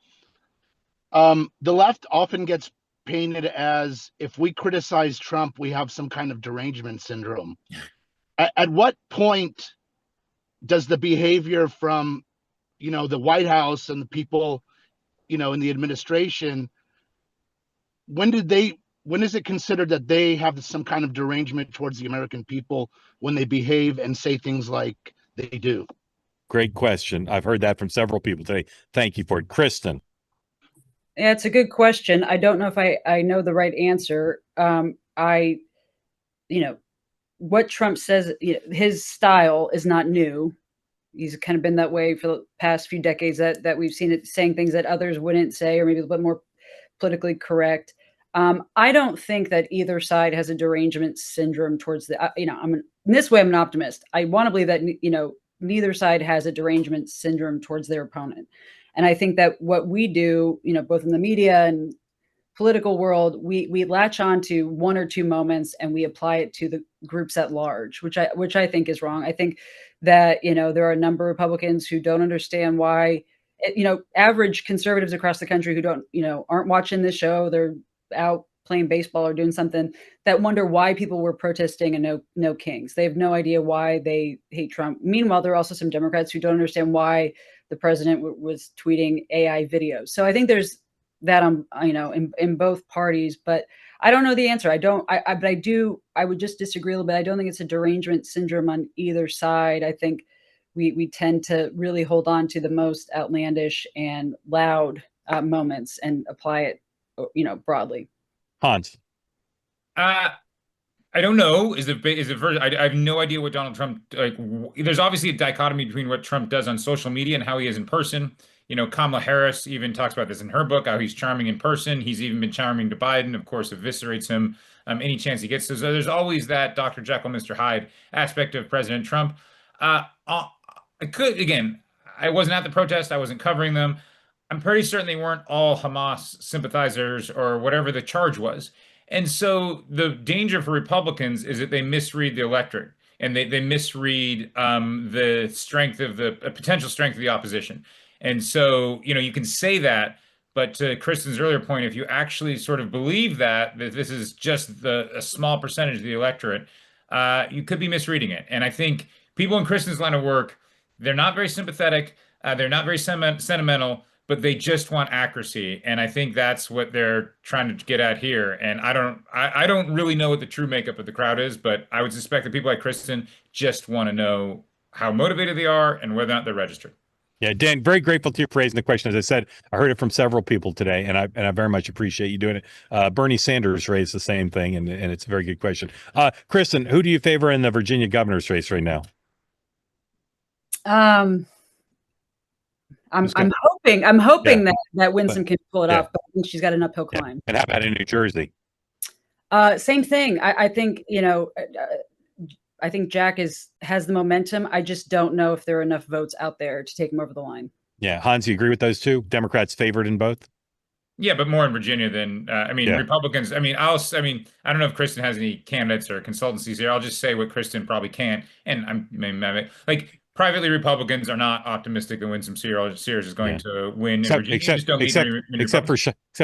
The left often gets painted as, if we criticize Trump, we have some kind of derangement syndrome. At what point does the behavior from, the White House and the people, in the administration, when is it considered that they have some kind of derangement towards the American people when they behave and say things like they do? Great question. I've heard that from several people today. Thank you for it. Kristin. Yeah, it's a good question. I don't know if I know the right answer. What Trump says, his style is not new. He's kind of been that way for the past few decades that we've seen it saying things that others wouldn't say, or maybe a little bit more politically correct. I don't think that either side has a derangement syndrome towards the, in this way, I'm an optimist. I want to believe that, neither side has a derangement syndrome towards their opponent. And I think that what we do, both in the media and political world, we latch on to one or two moments and we apply it to the groups at large, which I think is wrong. I think that, there are a number of Republicans who don't understand why, average conservatives across the country who don't, aren't watching this show. They're out playing baseball or doing something, that wonder why people were protesting and no kings. They have no idea why they hate Trump. Meanwhile, there are also some Democrats who don't understand why the president was tweeting AI videos. So I think there's that, in both parties, but I don't know the answer. I would just disagree a little bit. I don't think it's a derangement syndrome on either side. I think we tend to really hold on to the most outlandish and loud moments and apply it, broadly. Hans. I don't know. I have no idea what Donald Trump, there's obviously a dichotomy between what Trump does on social media and how he is in person. Kamala Harris even talks about this in her book, how he's charming in person. He's even been charming to Biden, of course, eviscerates him any chance he gets. So there's always that Dr. Jekyll, Mr. Hyde aspect of President Trump. I wasn't at the protest. I wasn't covering them. I'm pretty certain they weren't all Hamas sympathizers or whatever the charge was. And so the danger for Republicans is that they misread the electorate and they misread the strength of the potential strength of the opposition. And so, you can say that, but to Kristin's earlier point, if you actually sort of believe that this is just a small percentage of the electorate, you could be misreading it. And I think people in Kristin's line of work, they're not very sympathetic, they're not very sentimental, but they just want accuracy. And I think that's what they're trying to get at here. And I don't really know what the true makeup of the crowd is, but I would suspect that people like Kristin just want to know how motivated they are and whether or not they're registered. Yeah, Dan, very grateful to you for raising the question. As I said, I heard it from several people today, and I very much appreciate you doing it. Bernie Sanders raised the same thing, and it's a very good question. Kristin, who do you favor in the Virginia governor's race right now? I'm hoping that Winsome can pull it off, but I think she's got an uphill climb. And how about in New Jersey? Same thing. I think, I think Jack has the momentum. I just don't know if there are enough votes out there to take him over the line. Yeah, Hans, you agree with those two? Democrats favored in both? Yeah, but more in Virginia than Republicans. I don't know if Kristin has any candidates or consultancies here. I'll just say what Kristin probably can't, and privately, Republicans are not optimistic that Winsome Sears is going to win in Virginia. Except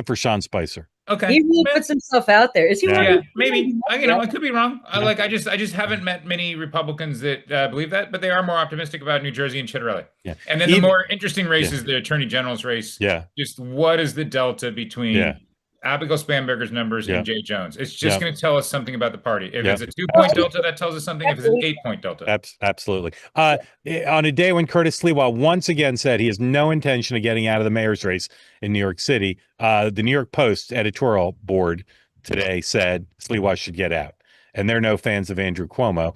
for Sean Spicer. Okay, he really puts himself out there. Is he? Yeah, maybe. I could be wrong. I just haven't met many Republicans that believe that, but they are more optimistic about New Jersey and Chitterelli. Yeah, and then the more interesting race is the Attorney General's race. Yeah, just what is the delta between Abigail Spanberger's numbers and Jay Jones? It's just going to tell us something about the party. If it's a 2-point delta, that tells us something. If it's an 8-point delta, absolutely. On a day when Curtis Sliwa once again said he has no intention of getting out of the mayor's race in New York City, the New York Post editorial board today said Sliwa should get out, and they're no fans of Andrew Cuomo.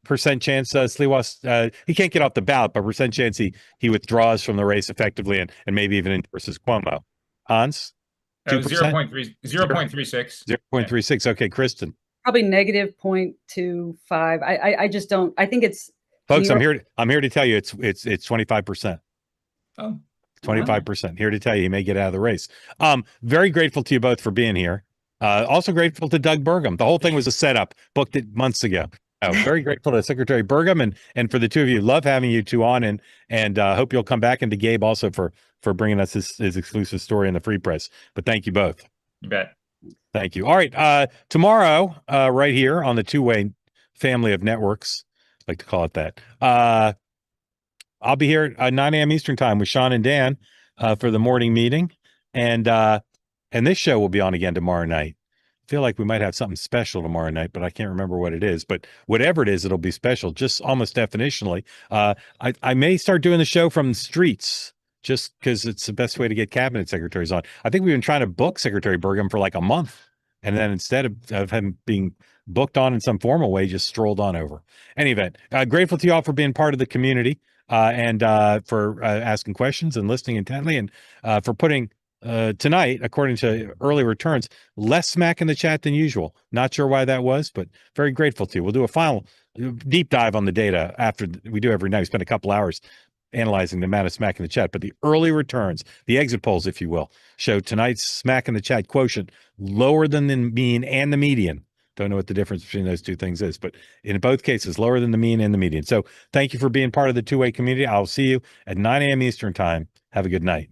Percent chance Sliwa he can't get off the ballot, but percent chance he withdraws from the race effectively and maybe even endorses Cuomo. Hans? 0.36. 0.36. Okay, Kristin. Probably negative 0.25. I just don't. I think it's. Folks, I'm here to tell you it's 25%. Oh. 25%. Here to tell you he may get out of the race. Very grateful to you both for being here. Also grateful to Doug Burgum. The whole thing was a setup. Booked it months ago. Very grateful to Secretary Burgum and for the two of you. Love having you two on and hope you'll come back, and to Gabe also for bringing us his exclusive story in the Free Press. But thank you both. You bet. Thank you. All right. Tomorrow, right here on the two-way family of networks, I like to call it that. I'll be here at 9 a.m. Eastern time with Sean and Dan for the morning meeting. And this show will be on again tomorrow night. I feel like we might have something special tomorrow night, but I can't remember what it is. But whatever it is, it'll be special, just almost definitionally. I may start doing the show from the streets just because it's the best way to get cabinet secretaries on. I think we've been trying to book Secretary Burgum for like a month. And then instead of him being booked on in some formal way, just strolled on over. Any event, grateful to you all for being part of the community and for asking questions and listening intently, and for putting tonight, according to early returns, less smack in the chat than usual. Not sure why that was, but very grateful to you. We'll do a final deep dive on the data after we do every night. We spend a couple hours analyzing the amount of smack in the chat, but the early returns, the exit polls, if you will, show tonight's smack in the chat quotient lower than the mean and the median. Don't know what the difference between those two things is, but in both cases, lower than the mean and the median. So thank you for being part of the two-way community. I'll see you at 9 a.m. Eastern time. Have a good night.